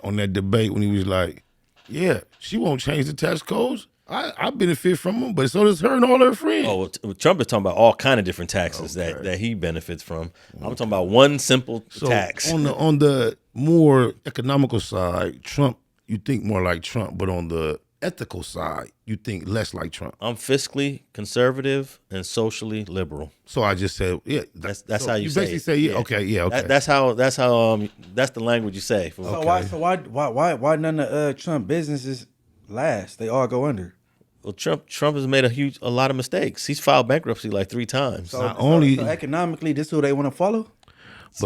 on that debate when he was like, yeah, she won't change the tax codes? I benefit from them, but so does her and all her friends. Oh, well, Trump is talking about all kind of different taxes that he benefits from. I'm talking about one simple So tax. on the more economical side, Trump, you think more like Trump, but on the ethical side, you think less like Trump. I'm fiscally conservative and socially liberal. So I just said, yeah, That's so how you say basically it. say, yeah, okay, yeah, okay. That's how that's the language you say. So why none of Trump businesses last? They all go under. Well, Trump has made a lot of mistakes. He's filed bankruptcy like 3 times. So, Not only- so economically, this is who they want to follow.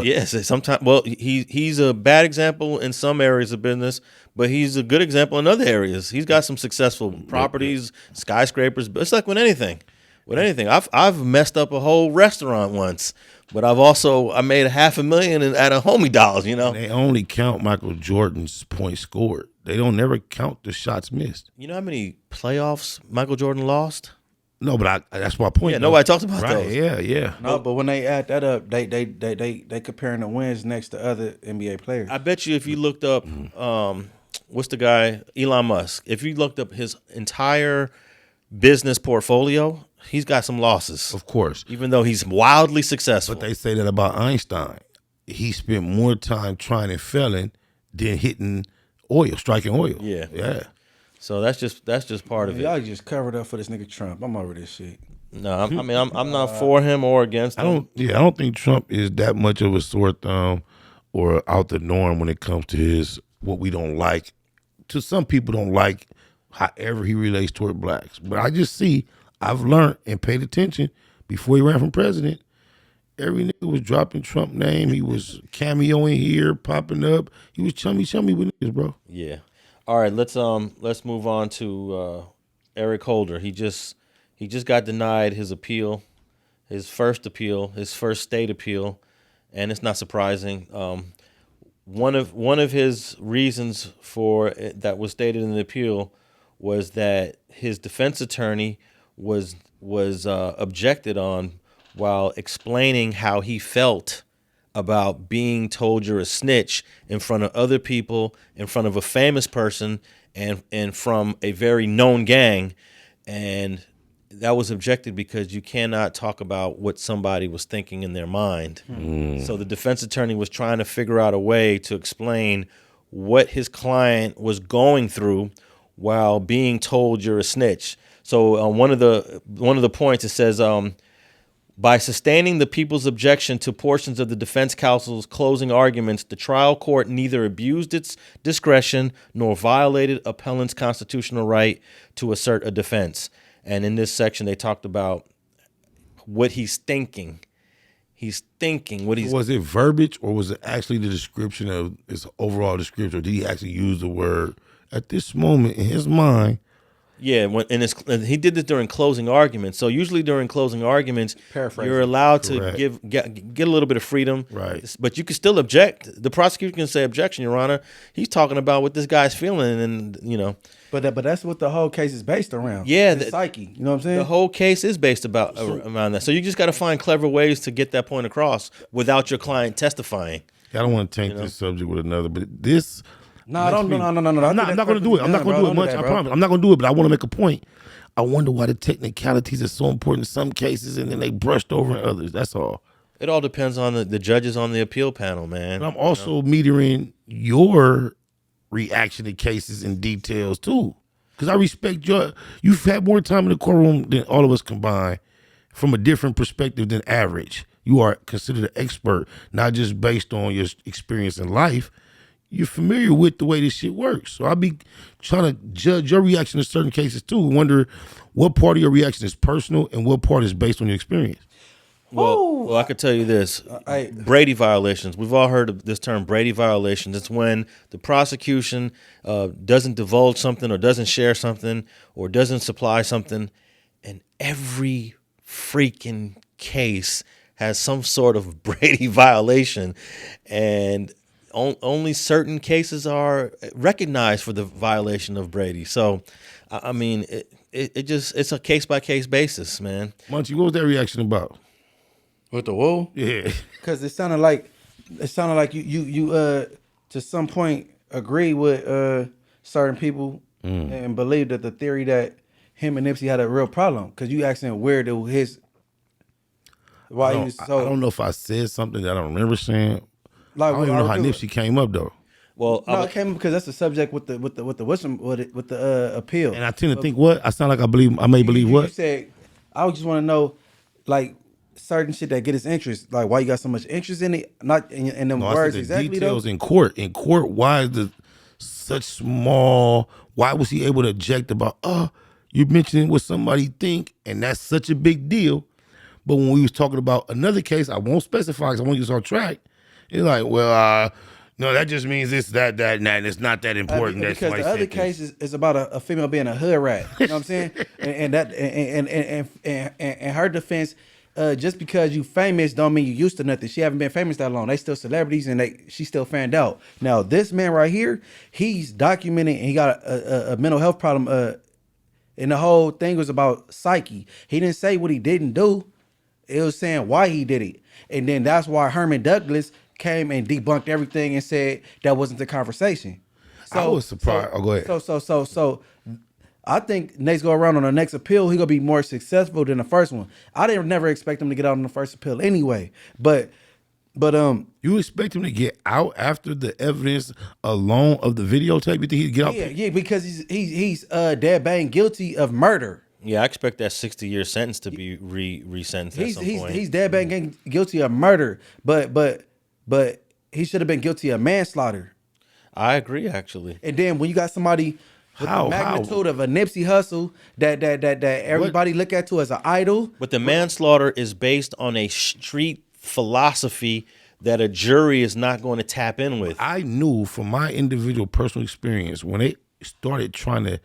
Yes, sometimes. Well, he's a bad example in some areas of business, but he's a good example in other areas. He's got some successful properties, skyscrapers. But it's like with anything. I've messed up a whole restaurant once, but I made $500,000 at a homie dollars. You know. They only count Michael Jordan's points scored. They don't never count the shots missed. You know how many playoffs Michael Jordan lost? No, but that's my point. Yeah, though. nobody talks about right, those. Yeah. No, but when they add that up, they comparing the wins next to other NBA players. I bet you if you looked up, what's the guy, Elon Musk, if you looked up his entire business portfolio, he's got some losses, Of course. even though he's wildly successful. But they say that about Einstein. He spent more time trying and failing than hitting oil, striking oil. Yeah. So that's just part of it. Y'all just covered up for this nigga Trump. I'm over this shit. No, I'm not for him or against him. I don't think Trump is that much of a sore thumb or out the norm when it comes to his what we don't like. To some people don't like however he relates toward blacks. But I just see, I've learned and paid attention before he ran for president. Every nigga was dropping Trump name. He was cameoing here, popping up. He was chummy with niggas, bro. Yeah. All right, let's move on to Eric Holder. He just got denied his appeal, his first state appeal, and it's not surprising. One of his reasons for it, that was stated in the appeal was that his defense attorney was objected on while explaining how he felt about being told you're a snitch in front of other people, in front of a famous person, and from a very known gang. And that was objected because you cannot talk about what somebody was thinking in their mind. So the defense attorney was trying to figure out a way to explain what his client was going through while being told you're a snitch. So one of the points, it says, by sustaining the people's objection to portions of the defense counsel's closing arguments, the trial court neither abused its discretion nor violated appellant's constitutional right to assert a defense. And in this section, they talked about what he's thinking. he's thinking, what he's. Was it verbiage or was it actually the description of his overall description? Or did he actually use the word at this moment in his mind? Yeah, he did this during closing arguments. So usually during closing arguments, you're allowed to get a little bit of freedom. Right. But you can still object. The prosecutor can say, "Objection, Your Honor. He's talking about what this guy's feeling," and But that's what the whole case is based around. Yeah, the psyche. You know what I'm saying? The whole case is based around that. So you just got to find clever ways to get that point across without your client testifying. I don't want to taint this subject with another, but this. No. I'm not going to do it. I'm not going to do it much. I promise. I'm not going to do it, but I want to make a point. I wonder why the technicalities are so important in some cases, and then they brushed over in others. That's all. It all depends on the judges on the appeal panel, man. But I'm also metering your reaction to cases and details too, because I respect you've had more time in the courtroom than all of us combined, from a different perspective than average. You are considered an expert, not just based on your experience in life. You're familiar with the way this shit works. So I'll be trying to judge your reaction to certain cases too. Wonder what part of your reaction is personal and what part is based on your experience. Well, I could tell you this. Brady violations. We've all heard of this term, Brady violations. It's when the prosecution doesn't divulge something or doesn't share something or doesn't supply something. And every freaking case has some sort of Brady violation. And only certain cases are recognized for the violation of Brady. So, I mean, it's a case-by-case basis, man. Munchie, what was that reaction about? With the whoa? Yeah. Because it sounded like you to some point agree with certain people and believe that the theory that him and Nipsey had a real problem. Because you asking where do his why he was so. I don't know if I said something that I don't remember saying. Like, I don't even know how Nipsey came up though. Well, no, it came up because that's the subject with the appeal. And I tend to think what I sound like I may believe what you said. I just want to know, like, certain shit that get his interest. Like, why you got so much interest in it? Not in them words exactly. Details though. In court, why is such small? Why was he able to object about? You mentioning what somebody think, and that's such a big deal. But when we was talking about another case, I won't specify because I want to get on track. It's like, well, no, that just means this, that, and that. And it's not that important. Because the other case is about a female being a hood rat. You know what I'm saying? and her defense, just because you famous don't mean you used to nothing. She haven't been famous that long. They still celebrities and she still fanned out. Now this man right here, he's documenting and he got a mental health problem. And the whole thing was about psyche. He didn't say what he didn't do. It was saying why he did it. And then that's why Herman Douglas came and debunked everything and said that wasn't the conversation. So, I was surprised. Go ahead. So I think next go around on the next appeal, he gonna be more successful than the first one. I didn't never expect him to get out on the first appeal anyway. But you expect him to get out after the evidence alone of the videotape? You think he'd get out? Yeah, because he's dead bang guilty of murder. Yeah, I expect that 60-year sentence to be resentenced at some point. He's dead bang guilty of murder, but he should have been guilty of manslaughter. I agree, actually. And then when you got somebody with the magnitude of a Nipsey Hussle that everybody look at to as an idol. But the manslaughter is based on a street philosophy that a jury is not going to tap in with. I knew from my individual personal experience when they started trying to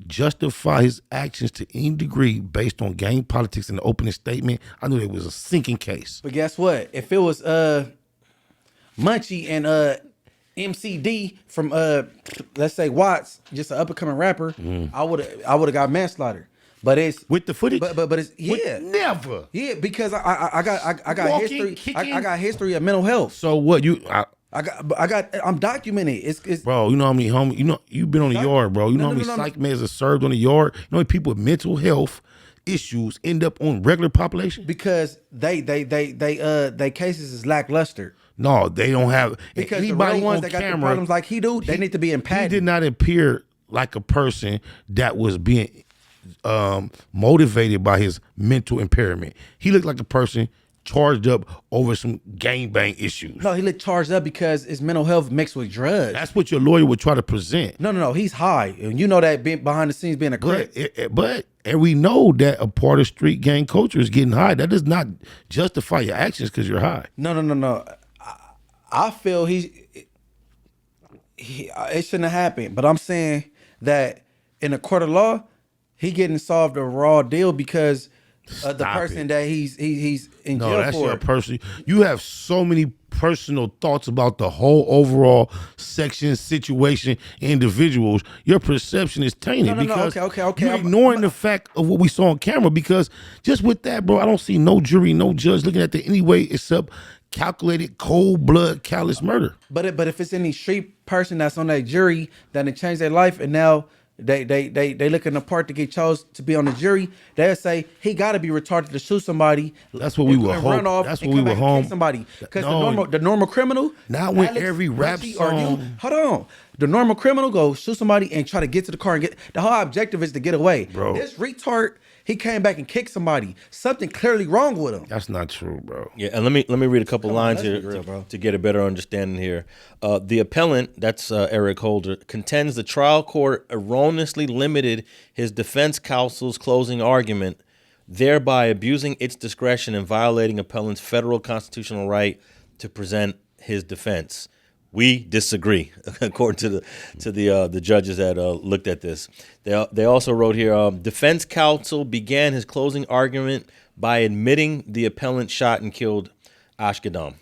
justify his actions to any degree based on gang politics in the opening statement, I knew it was a sinking case. But guess what? If it was Munchie and MCD from let's say Watts, just an up and coming rapper, I would have got manslaughter. But it's with the footage. But it's never. Yeah, because I got Walking, history. I got history of mental health. So what you? I'm documenting. It's bro. You know how many homie? You know you've been on the yard, bro. You know how many psych meds are served on the yard. You know how many people with mental health issues end up on regular population because they cases is lackluster. No, they don't have because anybody the real ones that got the problems like he do. They need to be impacted. He did not appear like a person that was being motivated by his mental impairment. He looked like a person charged up over some gangbang issues. No, he lit charged up because it's mental health mixed with drugs. That's what your lawyer would try to present. No. He's high, and you know that being behind the scenes being a crip. And we know that a part of street gang culture is getting high. That does not justify your actions because you're high. No. I feel it shouldn't have happened, but I'm saying that in a court of law, he getting solved a raw deal because of the person that he's in jail for. No, that's your personal. You have so many personal thoughts about the whole overall section, situation, individuals. Your perception is tainted because okay. you're ignoring the fact of what we saw on camera. Because just with that, bro, I don't see no jury, no judge looking at that anyway except calculated, cold blood, callous murder. But if it's any street person that's on that jury that it changed their life and now they looking the part to get chose to be on the jury, they'll say he got to be retarded to shoot somebody. That's what we would hope. That's what we would hope. Somebody because the normal criminal. Not when every rap song. Hold on. The normal criminal goes shoot somebody and try to get to the car and get. The whole objective is to get away. Bro. This retard. He came back and kicked somebody. Something clearly wrong with him. That's not true, bro. Yeah, and let me read a couple lines here to get a better understanding here. The appellant, that's Eric Holder, contends the trial court erroneously limited his defense counsel's closing argument, thereby abusing its discretion and violating appellant's federal constitutional right to present his defense. We disagree, according to the judges that looked at this. They also wrote here, defense counsel began his closing argument by admitting the appellant shot and killed Ashkadam.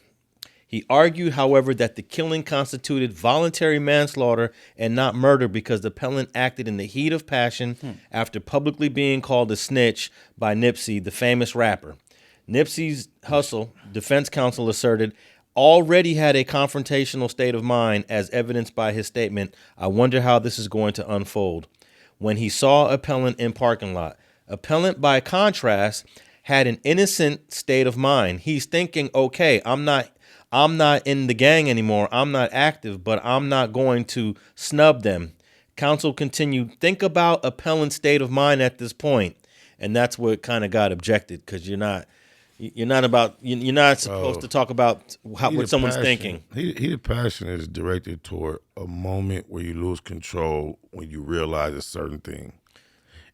He argued, however, that the killing constituted voluntary manslaughter and not murder because the appellant acted in the heat of passion after publicly being called a snitch by Nipsey, the famous rapper. Nipsey's hustle, defense counsel asserted, already had a confrontational state of mind as evidenced by his statement, "I wonder how this is going to unfold," when he saw appellant in parking lot. Appellant, by contrast, had an innocent state of mind. He's thinking, okay, I'm not in the gang anymore. I'm not active, but I'm not going to snub them. Counsel continued, think about appellant's state of mind at this point. And that's what kind of got objected because you're not supposed to talk about what someone's thinking. Heated passion is directed toward a moment where you lose control when you realize a certain thing.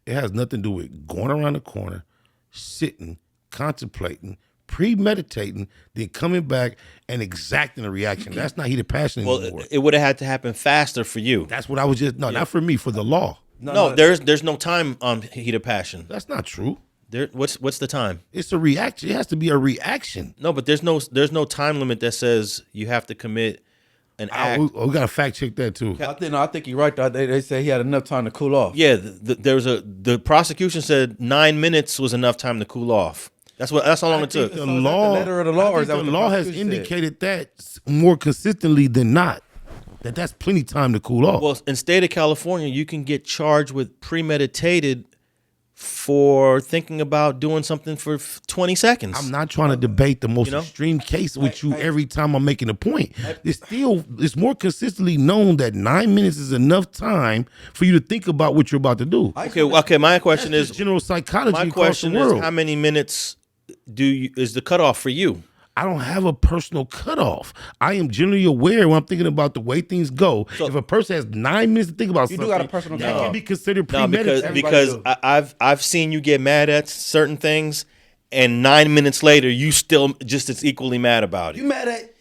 It has nothing to do with going around the corner, sitting, contemplating, premeditating, then coming back and exacting a reaction. That's not heated passion anymore. Well, it would have had to happen faster for you. That's what I was just not for me, for the law. No, there's no time on heated passion. That's not true. What's the time? It's a reaction. It has to be a reaction. No, but there's no time limit that says you have to commit an act. We got to fact check that too. I think you're right. They say he had enough time to cool off. Yeah, the prosecution said 9 minutes was enough time to cool off. That's how long it took. The law, the letter of the law, or is that the what the law has prosecution indicated that more consistently than not. That's plenty time to cool off. Well, in state of California, you can get charged with premeditated for thinking about doing something for 20 seconds. I'm not trying to debate the most extreme case with you every time I'm making a point. It's more consistently known that 9 minutes is enough time for you to think about what you're about to do. Okay. My question is general psychology. My question is, how many minutes is the cutoff for you? I don't have a personal cutoff. I am generally aware when I'm thinking about the way things go. So, if a person has 9 minutes to think about something, do got a personal that cutoff. can be considered premeditated. Because I've seen you get mad at certain things, and 9 minutes later you still just as equally mad about it. You mad at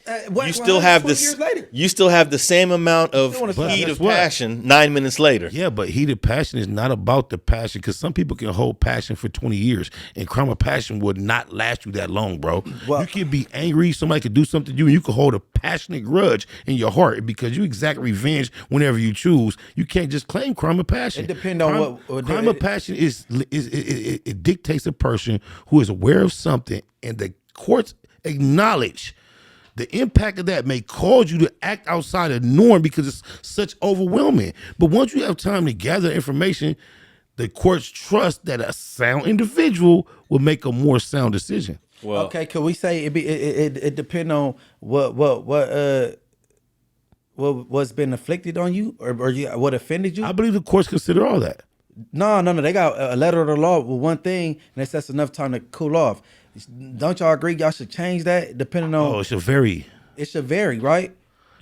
you still have this. Years later? You still have the same amount of heat of passion 9 minutes later. Yeah, but heated passion is not about the passion because some people can hold passion for 20 years, and crime of passion would not last you that long, bro. Well, you can be angry. Somebody could do something to you, and you can hold a passionate grudge in your heart because you exact revenge whenever you choose. You can't just claim crime of passion. It depends on what crime of passion is. It dictates a person who is aware of something, and the courts acknowledge the impact of that may cause you to act outside of norm because it's such overwhelming. But once you have time to gather information, the courts trust that a sound individual will make a more sound decision. Well, okay, could we say it depend on what's been inflicted on you or what offended you? I believe the courts consider all that. No. They got a letter of the law with one thing, and that's enough time to cool off. Don't y'all agree? Y'all should change that depending on. Oh, it should vary. It should vary, right?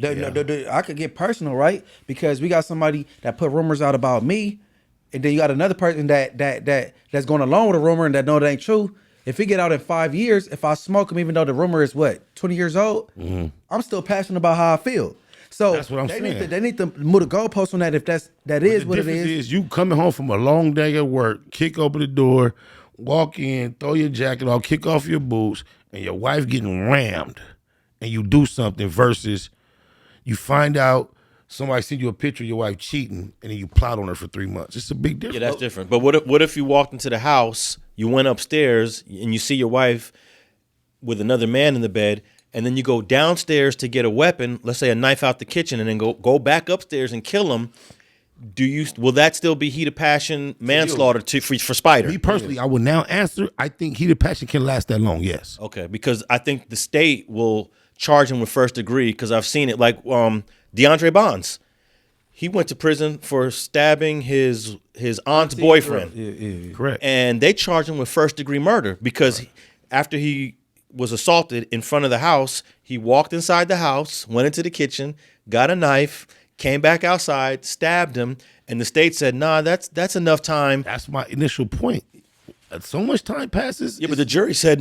I could get personal, right? Because we got somebody that put rumors out about me, and then you got another person that's going along with a rumor and that know that ain't true. If he get out in 5 years, if I smoke him, even though the rumor is 20 years old, I'm still passionate about how I feel. So That's what I'm saying. They need to move the goalpost on that. If that is what it is. You coming home from a long day at work, kick open the door, walk in, throw your jacket off, kick off your boots, and your wife getting rammed, and you do something versus you find out somebody sent you a picture of your wife cheating, and then you plot on her for 3 months. It's a big difference. Yeah, that's different. But what if you walked into the house, you went upstairs, and you see your wife with another man in the bed, and then you go downstairs to get a weapon, let's say a knife out the kitchen, and then go back upstairs and kill him? Will that still be heat of passion manslaughter for Spider? Me personally, I would now answer. I think heat of passion can last that long. Yes. Okay, because I think the state will charge him with first degree, because I've seen it. Like DeAndre Bonds, he went to prison for stabbing his aunt's boyfriend. Yeah. Correct. And they charged him with first degree murder because after he was assaulted in front of the house, he walked inside the house, went into the kitchen, got a knife, came back outside, stabbed him, and the state said, "Nah, that's enough time." That's my initial point. So much time passes. Yeah, but the jury said,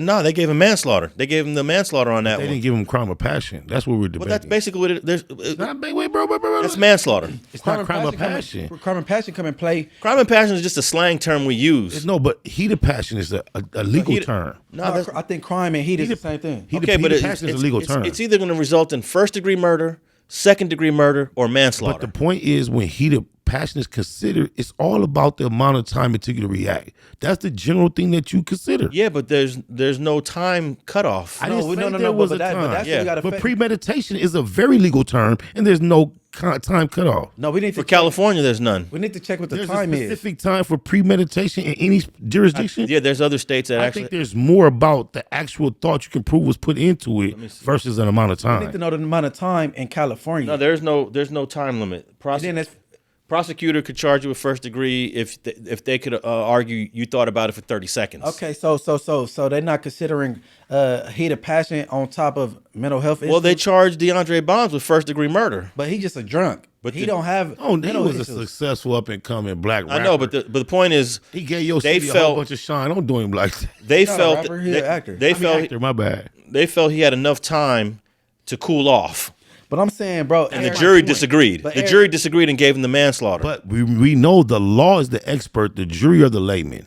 "Nah." They gave him manslaughter. They gave him the manslaughter on that They one. didn't give him crime of passion. That's what we're debating. Well, that's basically what it is. It's not wait, bro. That's manslaughter. It's not crime of passion. Crime and passion come in play. Crime and passion is just a slang term we use. No, but heat of passion is a legal term. No, I think crime and heat is the same thing. Heat okay, of but passion is a legal term. It's either going to result in first degree murder, second degree murder, or manslaughter. But the point is, when heat of passion is considered, it's all about the amount of time it took you to react. That's the general thing that you consider. Yeah, but there's no time cutoff. I didn't say no, there was but a that- but time. that's what you gotta But fit. premeditation is a very legal term, and there's no time cutoff. No, we need to For California, there's none. We need to check what the There's time a is. specific time for premeditation in any jurisdiction. Yeah, there's other states that I actually. think there's more about the actual thought you can prove was put into it versus an amount of We need to time. know the amount of time in California. No, there's no time limit. And then it's, Prosecutor could charge you with first degree if they could argue you thought about it for 30 seconds. okay, so they're not considering heat of passion on top of mental health issues. Well, they charged DeAndre Bonds with first degree murder. but he's just a drunk. But he the- don't have. Oh, he mental was a issues. successful up and coming black rapper. I know, but the point is, he gave your they city a felt- whole bunch of shine. Don't do him like that. they not a felt rapper, he's an actor. they I mean, felt actor, my bad. they felt he had enough time to cool off, But I'm saying, bro, and the jury disagreed. But The Eric- jury disagreed and gave him the manslaughter. But we know the law is the expert, the jury are the laymen.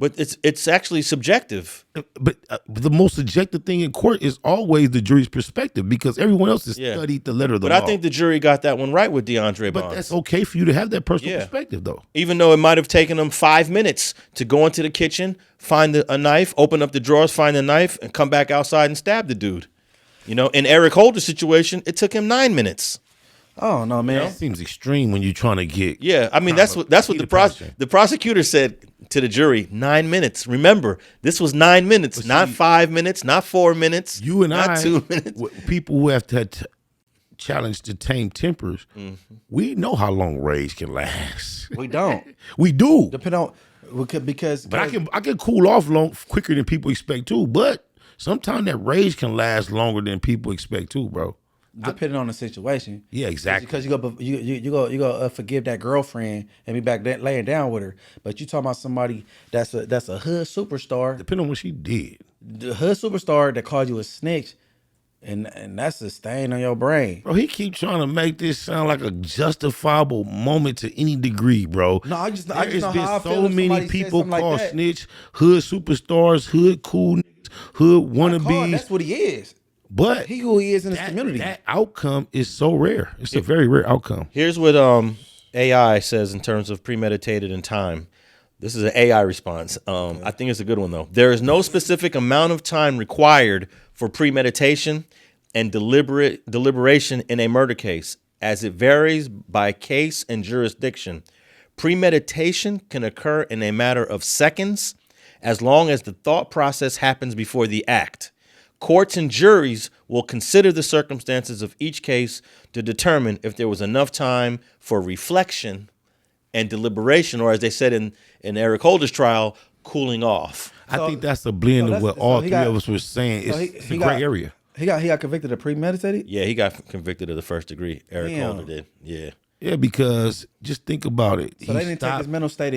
But it's actually subjective. But the most subjective thing in court is always the jury's perspective because everyone else has Yeah. studied the letter of the But law. I think the jury got that one right with DeAndre but Bonds. that's okay for you to have that personal Yeah. perspective, though. Even though it might have taken them 5 minutes to go into the kitchen, find a knife, open up the drawers, find a knife, and come back outside and stab the dude. You know, in Eric Holder's situation, it took him 9 minutes. Oh no, man. That seems extreme when you're trying to get. Yeah, I mean that's what the prosecutor said to the jury. 9 minutes. Remember, this was 9 minutes, not 5 minutes, not 4 minutes. You and not 2 minutes. People who have to challenge to tame tempers, we know how long rage can last. We don't. We do. Depend on because. But I can cool off quicker than people expect too. But sometimes that rage can last longer than people expect too, bro. depending on the situation. Yeah, exactly. Because you go forgive that girlfriend and be back laying down with her. But you talking about somebody that's a hood superstar, Depending on what she did. the hood superstar that called you a snitch, and that's a stain on your brain. Bro, he keep trying to make this sound like a justifiable moment to any degree, bro. No, I just know There's been how I feel so if many somebody says people something like called that. snitch, hood superstars, hood cool niggas, hood wannabes. That's what he is. But He who he is in his community. that outcome is so rare. It's a very rare outcome. Here's what AI says in terms of premeditated and time. This is an AI response. I think it's a good one, though. There is no specific amount of time required for premeditation and deliberation in a murder case, as it varies by case and jurisdiction. Premeditation can occur in a matter of seconds, as long as the thought process happens before the act. Courts and juries will consider the circumstances of each case to determine if there was enough time for reflection and deliberation, or as they said in Eric Holder's trial, cooling off. I think that's a blend of what all three of us were saying. It's a gray area. He got convicted of premeditated. Yeah, he got convicted of the first degree. Eric Damn. Holder did. Yeah. Yeah, because just think about it. So they didn't take his mental state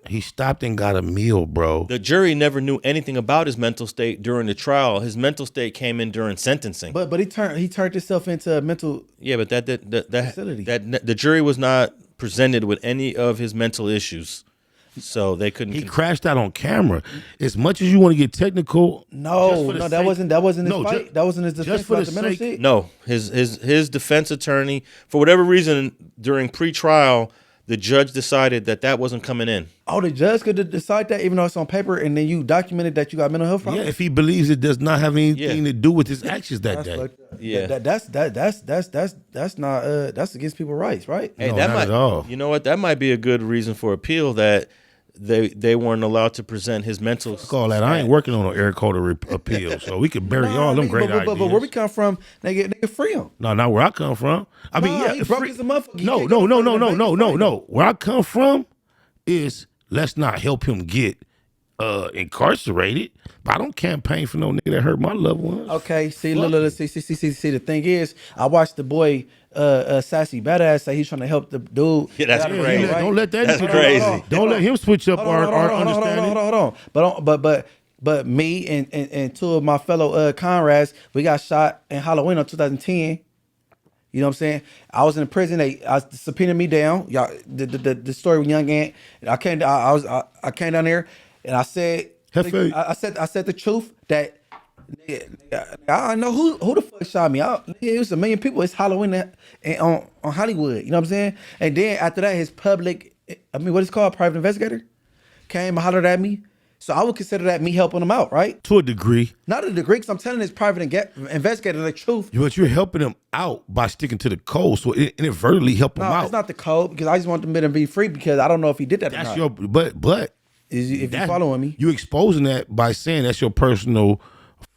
He stopped and got a meal, bro. The jury never knew anything about his mental state during the trial. His mental state came in during sentencing. But he turned himself into a mental. Yeah, but Facility. the jury was not presented with any of his mental issues, so they couldn't. He crashed out on camera. As much as you want to get technical, That wasn't his fight. That wasn't his defense for about the the mental sake- shit. No, his defense attorney, for whatever reason, during pre-trial, the judge decided that wasn't coming in. Oh, the judge could decide that, even though it's on paper, and then you documented that you got mental health yeah, problems. if he believes it does not have anything to do with his actions that That's day. fucked up. Yeah. That's not that's against people's rights, right? Hey, No, that not might, at all. You know what? That might be a good reason for appeal, that they weren't allowed to present his mental. Call that. I ain't working on an Eric Holder appeal, so we could bury all them great ideas. But where we come from, nigga free him. No, not where I come from. I mean, yeah, he broke as a motherfucker. He No, can't no, go no, to no, the no, bank no, and no, fight no. Where I come from is let's not help him get incarcerated. But I don't campaign for no nigga that hurt my loved ones. Okay, see, Fuck look, it. see. The thing is, I watched the boy, Sassy Badass, say he's trying to help the dude. Yeah, that's get out of crazy. jail, right? Don't let that. That's nigga- crazy. Don't let him switch up our understanding. Hold on. But me and two of my fellow comrades, we got shot in Halloween of 2010. You know what I'm saying? I was in the prison. They subpoenaed me down. Y'all, the story with Young Ant. I came down there, and I said, Hefe. I said the truth that. I know who the fuck shot me. It was a million people. It's Halloween on Hollywood. You know what I'm saying? And then after that, his public, what is it called, private investigator, came and hollered at me. So I would consider that me helping him out, right? To a degree. Not a degree, because I'm telling this private investigator the truth. But you're helping him out by sticking to the code, so it inadvertently help him No, out. it's not the code, because I just want them to be free, because I don't know if he did that or That's not. your but If you that- following me. you exposing that by saying that's your personal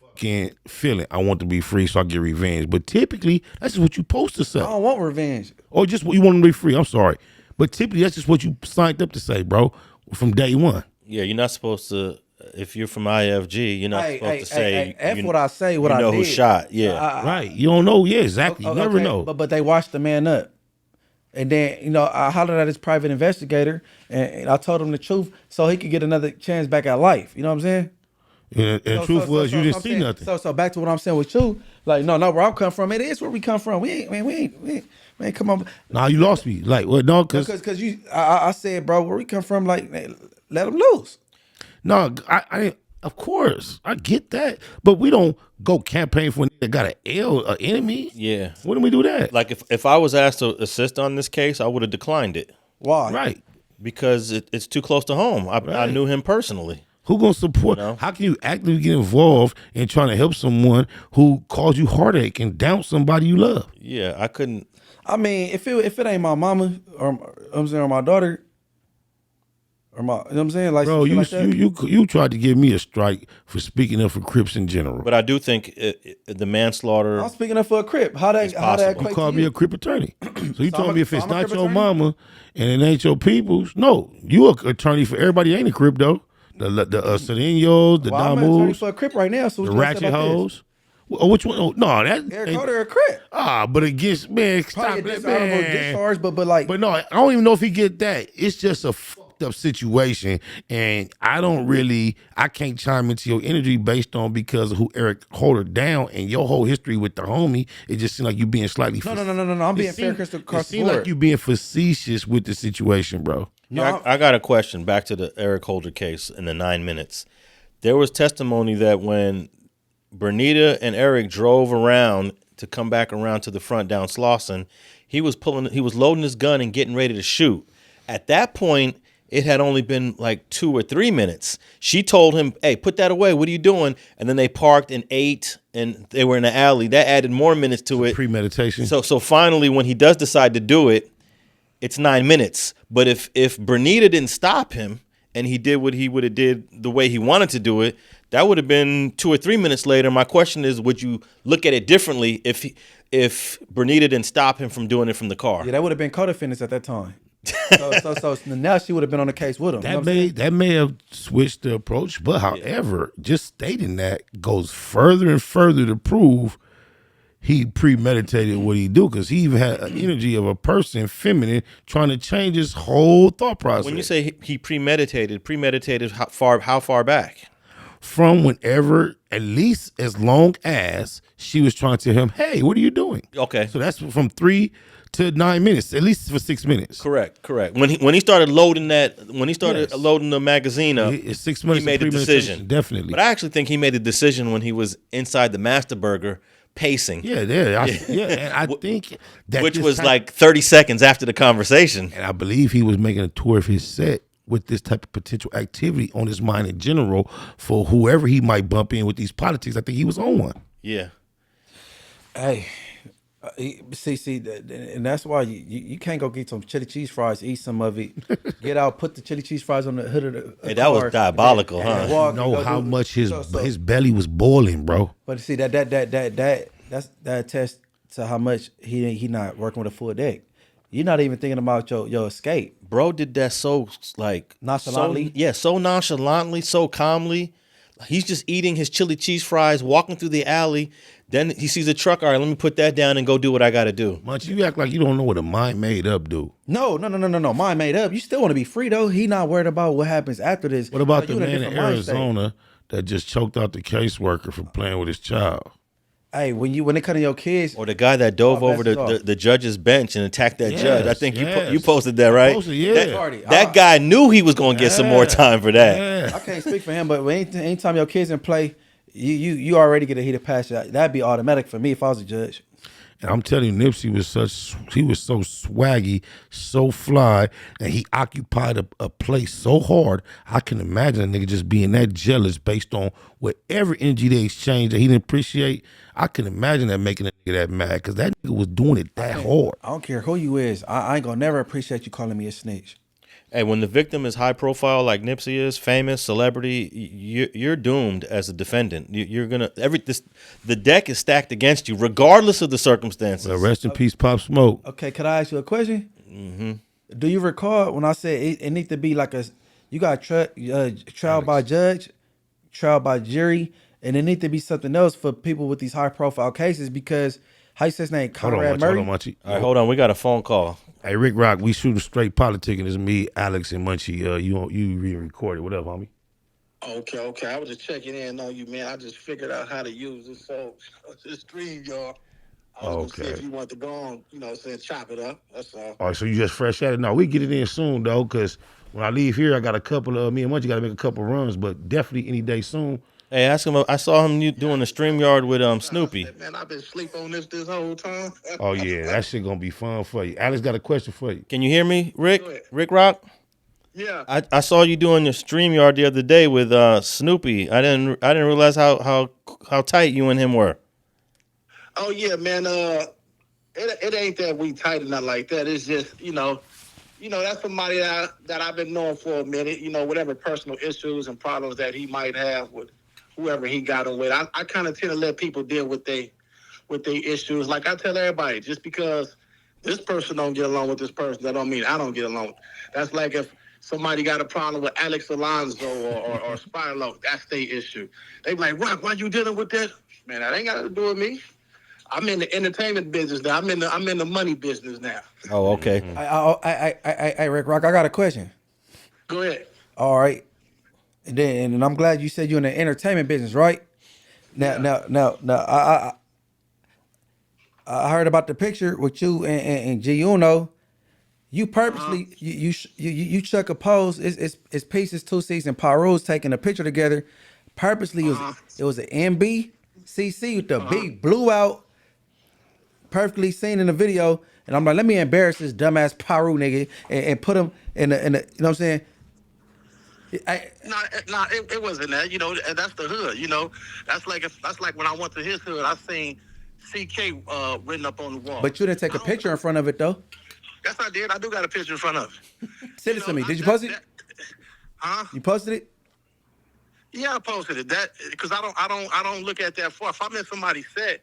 fucking feeling. I want to be free, so I get revenge. But typically, that's just what you supposed to say, I don't want revenge. or just what you want to be free. I'm sorry, but typically that's just what you signed up to say, bro, from day one. Yeah, you're not supposed to. If you're from IFG, you're not supposed to say. F what I say, what I know did. who shot. Yeah, Right? You don't know. Yeah, exactly. You never Okay, know. But they washed the man up. And then, I hollered at his private investigator, and I told him the truth so he could get another chance back at life. You know what I'm saying? And the truth was, you didn't I'm see saying- nothing. So back to what I'm saying with you, like, no, where I'm coming from, it is where we come from. We ain't come on. Nah, you lost me. Like, what? No, because I said, bro, where we come from, like, let them loose. no, I of course I get that, but we don't go campaign for a nigga that got an enemy. yeah. When do we do that? Like if I was asked to assist on this case, I would have declined it Why? Right. because it's too close to home. I knew him personally. Who gonna support? You know? How can you actively get involved in trying to help someone who caused you heartache and down somebody you love? Yeah, I couldn't. I mean, if it ain't my mama or my daughter or my, you know what I'm saying, like, Bro, some shit like that. you tried to give me a strike for speaking up for Crips in general. But I do think the manslaughter. I'm speaking up for a crip. How that possible. equate You called to me you? a Crip attorney. So you told I'm me a- if it's so I'm a not Crip your attorney? mama and it ain't your people's, no, you a attorney for everybody. Ain't a Crip though. The Sedeños, the Well, I'm an attorney Damus, for a crip right now. So the what you gonna say ratchet about this? hoes. Oh, which one? Oh, no, that Eric ain't- Carter a crip. but against man, stop Probably a that, dishonorable man. discharge, but like, But no, I don't even know if he get that. It's just a fucked up situation, and I can't chime into your energy based on because of who Eric Holder down and your whole history with the homie. It just seems like you being slightly. no. I'm being fair across the It board. seems like you being facetious with the situation, bro. Yeah, I got a question back to the Eric Holder case in the 9 minutes. There was testimony that when Bernita and Eric drove around to come back around to the front down Slauson, he was loading his gun and getting ready to shoot. At that point, it had only been like 2 or 3 minutes. She told him, "Hey, put that away. What are you doing?" And then they parked and ate, and they were in the alley. That added more minutes to it. Premeditation. So finally, when he does decide to do it, it's 9 minutes. But if Bernita didn't stop him and he did what he would have did the way he wanted to do it, that would have been 2 or 3 minutes later. My question is, would you look at it differently if Bernita didn't stop him from doing it from the car? yeah, that would have been co-defendants at that time. So now she would have been on the case with him. That may have switched the approach, but however, just stating that goes further and further to prove he premeditated what he do, because he even had an energy of a person, feminine, trying to change his whole thought process. When you say he premeditated how far back? From whenever, at least as long as she was trying to tell him, hey, what are you doing? Okay. So that's from 3 to 9 minutes, at least for 6 minutes. Correct. When he started loading loading the magazine up, It's 6 minutes. he made the decision. Definitely. But I actually think he made the decision when he was inside the Master Burger pacing. And I think that which was like 30 seconds after the conversation. And I believe he was making a tour of his set with this type of potential activity on his mind in general for whoever he might bump in with these politics. I think he was on one. Yeah. Hey, see, and that's why you can't go get some chili cheese fries, eat some of it, get out, put the chili cheese fries on the hood of the Hey, that was diabolical, huh? You know how much his belly was boiling, bro. But see that attests to how much he not working with a full deck. You're not even thinking about your escape. Bro did that so like nonchalantly. So nonchalantly, so calmly. He's just eating his chili cheese fries, walking through the alley. Then he sees a truck. All right, let me put that down and go do what I got to do. Munch, you act like you don't know what a mind made up do. No. Mind made up. You still want to be free though. He not worried about what happens after this. What about the man in Arizona that just choked out the caseworker for playing with his child? Hey, when it comes to your kids, or the guy that dove over the judge's bench and attacked that judge. I think you posted that, right? That guy knew he was going to get some more time for that. Yeah. I can't speak for him, but anytime your kids in play, you already get a heated passion. That'd be automatic for me if I was a judge. And I'm telling you, Nipsey was so swaggy, so fly, and he occupied a place so hard. I can imagine a nigga just being that jealous based on whatever energy they exchanged that he didn't appreciate. I can imagine that making a nigga that mad, because that nigga was doing it that hard. I don't care who you is. I ain't gonna never appreciate you calling me a snitch. Hey, when the victim is high profile like Nipsey is, famous, celebrity, you're doomed as a defendant. You're gonna the deck is stacked against you, regardless of the circumstances. Well, rest in peace, Pop Smoke. Okay, could I ask you a question? Mm-hmm. Do you recall when I said it needs to be like you got trial by judge, trial by jury, and it need to be something else for people with these high profile cases, because how you say his name? Conrad Murray. All right, hold on. We got a phone call. Hey, Ric Rocc, we shooting straight politicking. It's me, Alex, and Munchie. You re-recorded. What up, homie? Okay. I was just checking in on you, man. I just figured out how to use this stream, y'all. I was gonna see if you want to go on, chop it up. That's all. All right, so you just fresh at it? No, we get it in soon, though, because when I leave here, I got a couple of, me and Munchie got to make a couple runs, but definitely any day soon. Hey, ask him. I saw him doing the StreamYard with Snoopy. Man, I've been asleep on this whole time. Oh, yeah, that shit gonna be fun for you. Alex got a question for you. Can you hear me, Rick? Ric Rocc? Yeah. I saw you doing your StreamYard the other day with Snoopy. I didn't realize how tight you and him were. Oh yeah, man. It ain't that we tight or nothing like that. It's just that's somebody that I've been knowing for a minute. Whatever personal issues and problems that he might have with whoever he got him with. I kind of tend to let people deal with they issues. Like I tell everybody, just because this person don't get along with this person, that don't mean I don't get along. That's like if somebody got a problem with Alex Alonso or Spider Loc, that's their issue. They be like, Rock, why you dealing with that? Man, that ain't got to do with me. I'm in the entertainment business now. I'm in the money business now. Oh, okay. I Ric Rocc, I got a question. Go ahead. All right. And I'm glad you said you're in the entertainment business, right? Now, I heard about the picture with you and G Uno. You purposely you chuck a pose. It's Pieces, 2 C's, and Paru's taking a picture together. Purposely, it was an MBCC with the big blew out. Perfectly seen in the video, and I'm like, let me embarrass this dumbass Paru nigga and put him in the you know what I'm saying? It wasn't that. That's the hood. That's like when I went to his hood, I seen CK written up on the wall. But you didn't take a picture in front of it though. Yes, I did. I do got a picture in front of it. Send it to me. Did you post it? You posted it? Yeah, I posted it. That because I don't look at that far. If I'm in somebody's set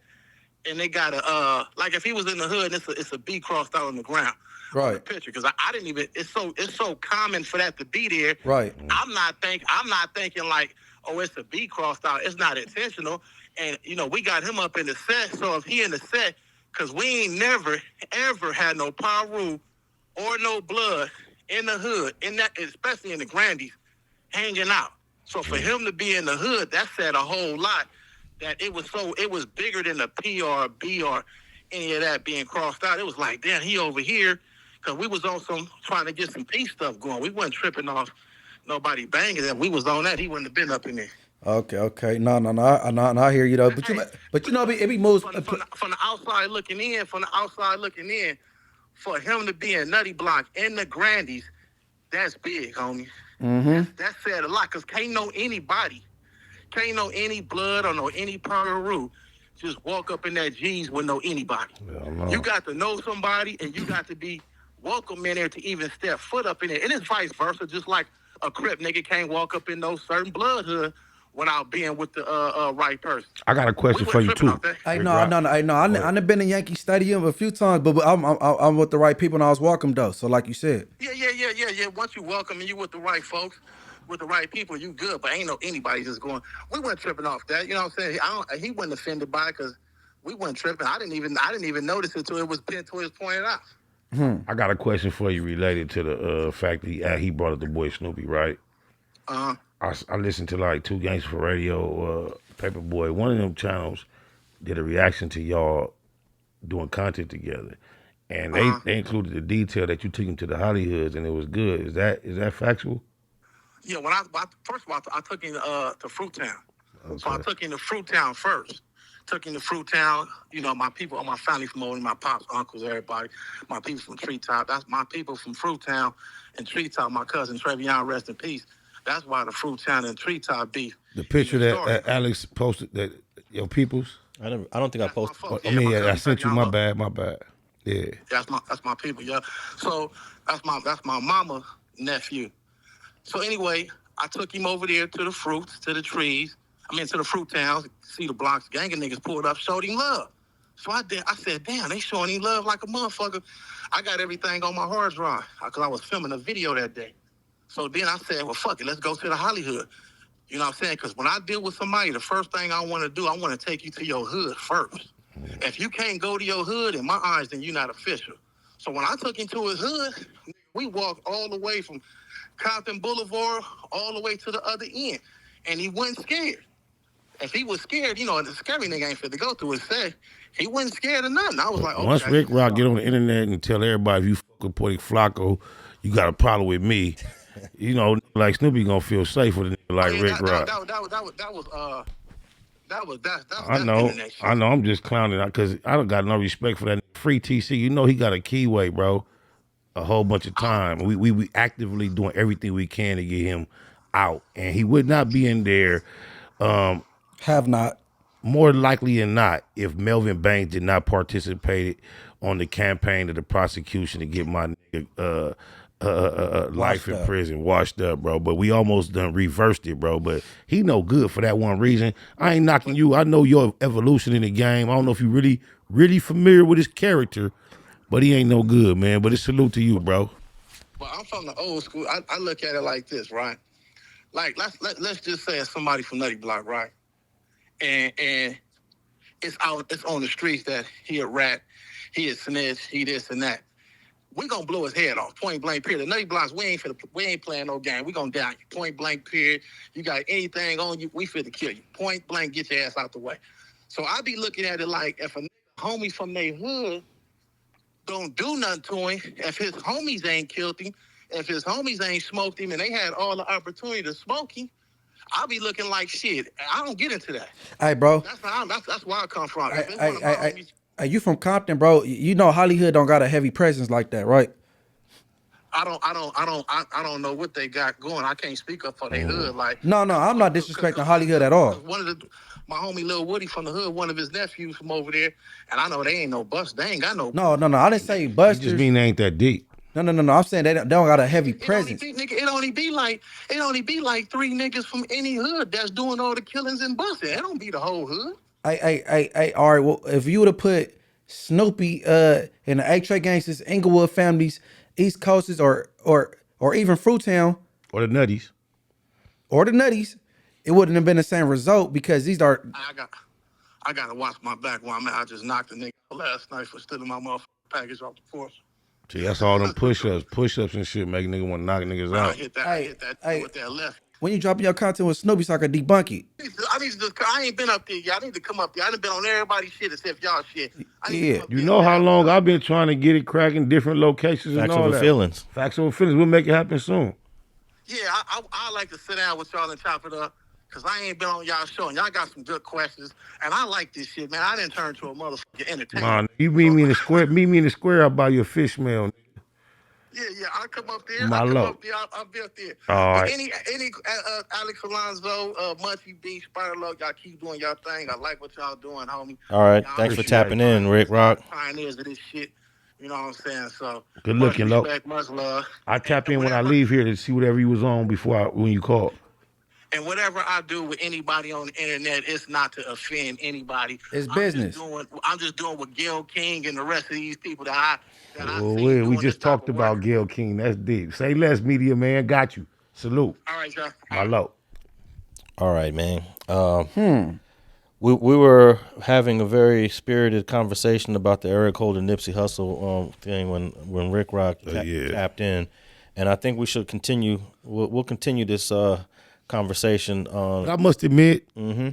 and they got a like if he was in the hood, and it's a B crossed out on the ground. on the picture because I didn't even. It's so common for that to be there. Right. I'm not thinking like, oh, it's a B crossed out. It's not intentional. And we got him up in the set. So if he in the set, because we ain't never ever had no Paru or no blood in the hood, in that, especially in the Grandies, hanging out. So for him to be in the hood, that said a whole lot. That it was bigger than the P or B or any of that being crossed out. It was like, damn, he over here, because we was on some trying to get some peace stuff going. We wasn't tripping off nobody banging them. We was on that. He wouldn't have been up in there. Okay. No, I hear you though. But it be moves from the outside looking in. For him to be in Nutty Block in the Grandies, that's big, homie. That said a lot, because can't know any blood or know any Peru. Just walk up in that G's with no anybody. No. You got to know somebody, and you got to be welcome in there to even step foot up in there. And it's vice versa, just like a Crip nigga can't walk up in no certain blood hood without being with the right person. I got a question for you too. I know. I've been in Yankee Stadium a few times, but I'm with the right people and I was welcome though. So like you said. Yeah. Once you welcome and you with the right folks, with the right people, you good. But ain't no anybody just going. We weren't tripping off that. You know what I'm saying? He wasn't offended by it because we weren't tripping. I didn't even notice it until it was pointed out. I got a question for you related to the fact that he brought up the boy Snoopy, right? I listened to like 2 Gangsta for Radio, Paperboy. One of them channels did a reaction to y'all doing content together, and they included the detail that you took him to the Hollywoods, and it was good. Is that factual? Yeah. First of all, I took him to Fruit Town. Okay. So I took him to Fruit Town first. Took him to Fruit Town. My people, all my family from over there, my pops, uncles, everybody. My people from Treetop. That's my people from Fruit Town and Treetop. My cousin Trevion, rest in peace. That's why the Fruit Town and Treetop beef. The picture that Alex posted, that your peoples. I don't think I posted. I sent you. My bad. Yeah. That's my people. Yeah. So that's my mama nephew. So anyway, I took him over there to the fruits, to the trees. To the Fruit Towns, see the blocks, gang of niggas pulled up, showed him love. So I said, damn, they showing him love like a motherfucker. I got everything on my hard drive because I was filming a video that day. So then I said, well, fuck it, let's go to the Hollywood. You know what I'm saying? Because when I deal with somebody, the first thing I want to do, I want to take you to your hood first. If you can't go to your hood, in my eyes, then you're not official. So when I took him to his hood, we walked all the way from Compton Boulevard all the way to the other end. And he wasn't scared. If he was scared, the scary nigga ain't fit to go through his say. He wasn't scared of nothing. I was like, okay. Once Ric Rocc get on the internet and tell everybody, if you fuck with Puerto Flacco, you got a problem with me. Like Snoopy gonna feel safe with a nigga like Ric Rocc. That's I know. I'm just clowning because I don't got no respect for that free TC. He got a keyway, bro. A whole bunch of time. We actively doing everything we can to get him out, and he would not be in there. Have not. More likely than not, if Melvin Banks did not participate on the campaign of the prosecution to get my nigga life in prison washed up, bro. But we almost done reversed it, bro. But he no good for that one reason. I ain't knocking you. I know your evolution in the game. I don't know if you really familiar with his character, but he ain't no good, man. But it's salute to you, bro. Well, I'm from the old school. I look at it like this, right? Like let's just say it's somebody from Nutty Block, right? And it's on the streets that he a rat, he a snitch, he this and that. We gonna blow his head off, point blank period. The Nutty Blocks, we ain't playing no game. We gonna down you, point blank period. You got anything on you, we finna kill you. Point blank, get your ass out the way. So I be looking at it like if a homie from their hood don't do nothing to him, if his homies ain't killed him, if his homies ain't smoked him and they had all the opportunity to smoke him, I'll be looking like shit. I don't get into that. Hey, bro. That's where I come from. Hey, you from Compton, bro? Hollywood don't got a heavy presence like that, right? I don't know what they got going. I can't speak up for their hood. Like no, I'm not disrespecting Hollywood at all. My homie Lil Woody from the hood, one of his nephews from over there, and I know they ain't no bust. They ain't got no. No. I didn't say busters. You just mean they ain't that deep. No. I'm saying they don't got a heavy presence. It only be like 3 niggas from any hood that's doing all the killings and busting. It don't be the whole hood. All right. Well, if you would have put Snoopy, and the A-Tray gangsters, Inglewood families, East Coasters, or even Fruitown Or the Nutties. or the Nutties, it wouldn't have been the same result because these are. I gotta watch my back while I'm out. I just knocked a nigga last night for stealing my motherfucking package off the force. See, that's all them push-ups and shit make niggas want to knock niggas I out. hit that. Hey, I hit that hey. with that left. When you dropping your content with Snoopy, so I can debunk it. I ain't been up there yet. I need to come up there. I done been on everybody's shit except y'all shit. I need to come up You there. know how long I've been trying to get it cracking, different locations and Facts all over that. feelings. Facts over feelings. We'll make it happen soon. Yeah, I like to sit down with y'all and chop it up. Cause I ain't been on y'all show and y'all got some good questions. And I like this shit, man. I didn't turn to a motherfucking entertainer. Man, you meet me in the square. Meet me in the square. I'll buy you a fish meal. Yeah, I'll come up there. My I'll come love. up there. I'll be up there. All But right. any Alex Alonso, Munchie B, Spider Loc, y'all keep doing y'all thing. I like what y'all doing, homie. All right. Y'all Thanks for appreciate tapping in, Ric Rocc. pioneers of this shit. You know what I'm saying? So Good looking, Loc. much respect, much love. I tap And in when I whatever- leave here to see whatever you was on when you called. And whatever I do with anybody on the internet, it's not to offend anybody. It's business. I'm just doing with Gil King and the rest of these people that I Oh, see. we doing just this type talked of about work. Gil King. That's deep. Say less, media man. Got you. Salute. All right, y'all. My Loc. All right, man. We were having a very spirited conversation about the Eric Holder Nipsey Hussle thing when Ric Rocc tapped in, and I think we should continue. We'll continue this conversation. But I must admit,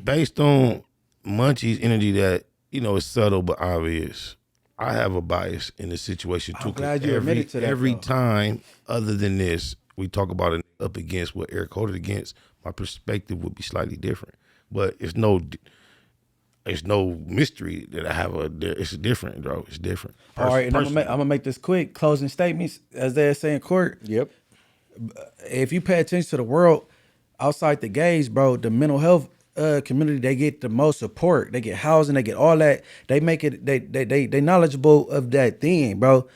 based on Munchie's energy, that is subtle but obvious. I have a bias in this situation too. I'm glad you admitted to that, Every though. time, other than this, we talk about it up against what Eric Holder against. My perspective would be slightly different, but it's no mystery that I have it's different, bro. It's different. All right, and I'm gonna make this quick. Closing statements, as they say in court. Yep. If you pay attention to the world outside the gays, bro, the mental health community, they get the most support. They get housing, they get all that. They make it. They knowledgeable of that thing, bro.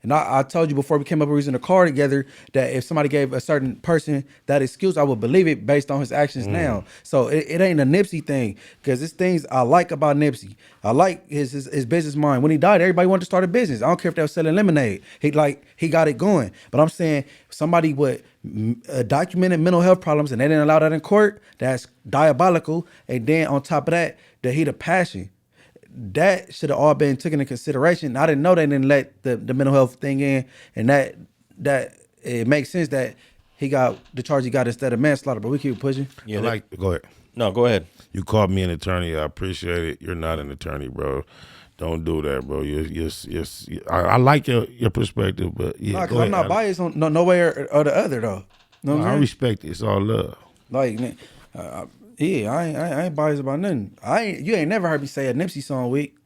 And I told you before we came up with using the car together that if somebody gave a certain person that excuse, I would believe it based on his actions now. So it ain't a Nipsey thing, because it's things I like about Nipsey. I like his business mind. When he died, everybody wanted to start a business. I don't care if they were selling lemonade. He got it going. But I'm saying somebody with documented mental health problems and they didn't allow that in court, that's diabolical. And then on top of that, the heat of passion. That should have all been taken into consideration. I didn't know they didn't let the mental health thing in, and that it makes sense that he got the charge he got instead of manslaughter. But we keep pushing. Yeah. Go ahead. No, go ahead. You called me an attorney. I appreciate it. You're not an attorney, bro. Don't do that, bro. I like your perspective, but yeah. No, because I'm not biased on no way or the other though. Know what I'm I saying? respect it. It's all love. Like, yeah, I ain't biased about nothing. You ain't never heard me say a Nipsey song weak.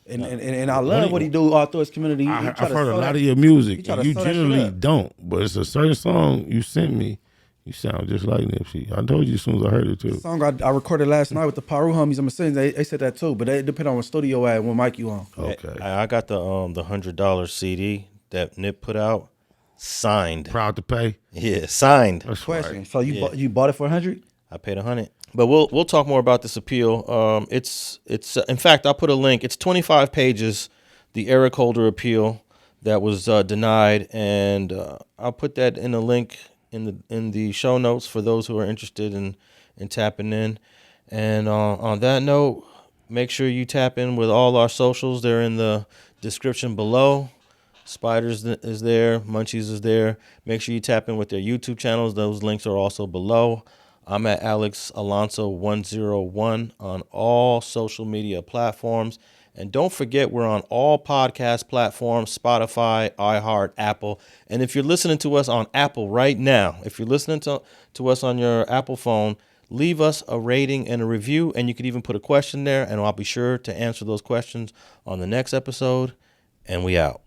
And I love what he do all through his community. I've heard a lot of your music, try to and you sew that shit generally up. don't. But it's a certain song you sent me. You sound just like Nipsey. I told you as soon as I heard it too. The song I recorded last night with the Paru homies. I'm saying they said that too, but it depend on what studio at when mic you on. Okay. I got the $100 CD that Nip put out, signed. Proud to pay. Yeah, signed. That's Question. right. So you bought it for $100? I paid $100. But we'll talk more about this appeal. It's in fact, I'll put a link. It's 25 pages, the Eric Holder appeal that was denied, and I'll put that in a link in the show notes for those who are interested in tapping in. And on that note, make sure you tap in with all our socials. They're in the description below. Spiders is there, Munchies is there. Make sure you tap in with their YouTube channels. Those links are also below. I'm at Alex Alonso 101 on all social media platforms. And don't forget, we're on all podcast platforms, Spotify, iHeart, Apple. And if you're listening to us on Apple right now, if you're listening to us on your Apple phone, leave us a rating and a review. And you could even put a question there, and I'll be sure to answer those questions on the next episode. And we out.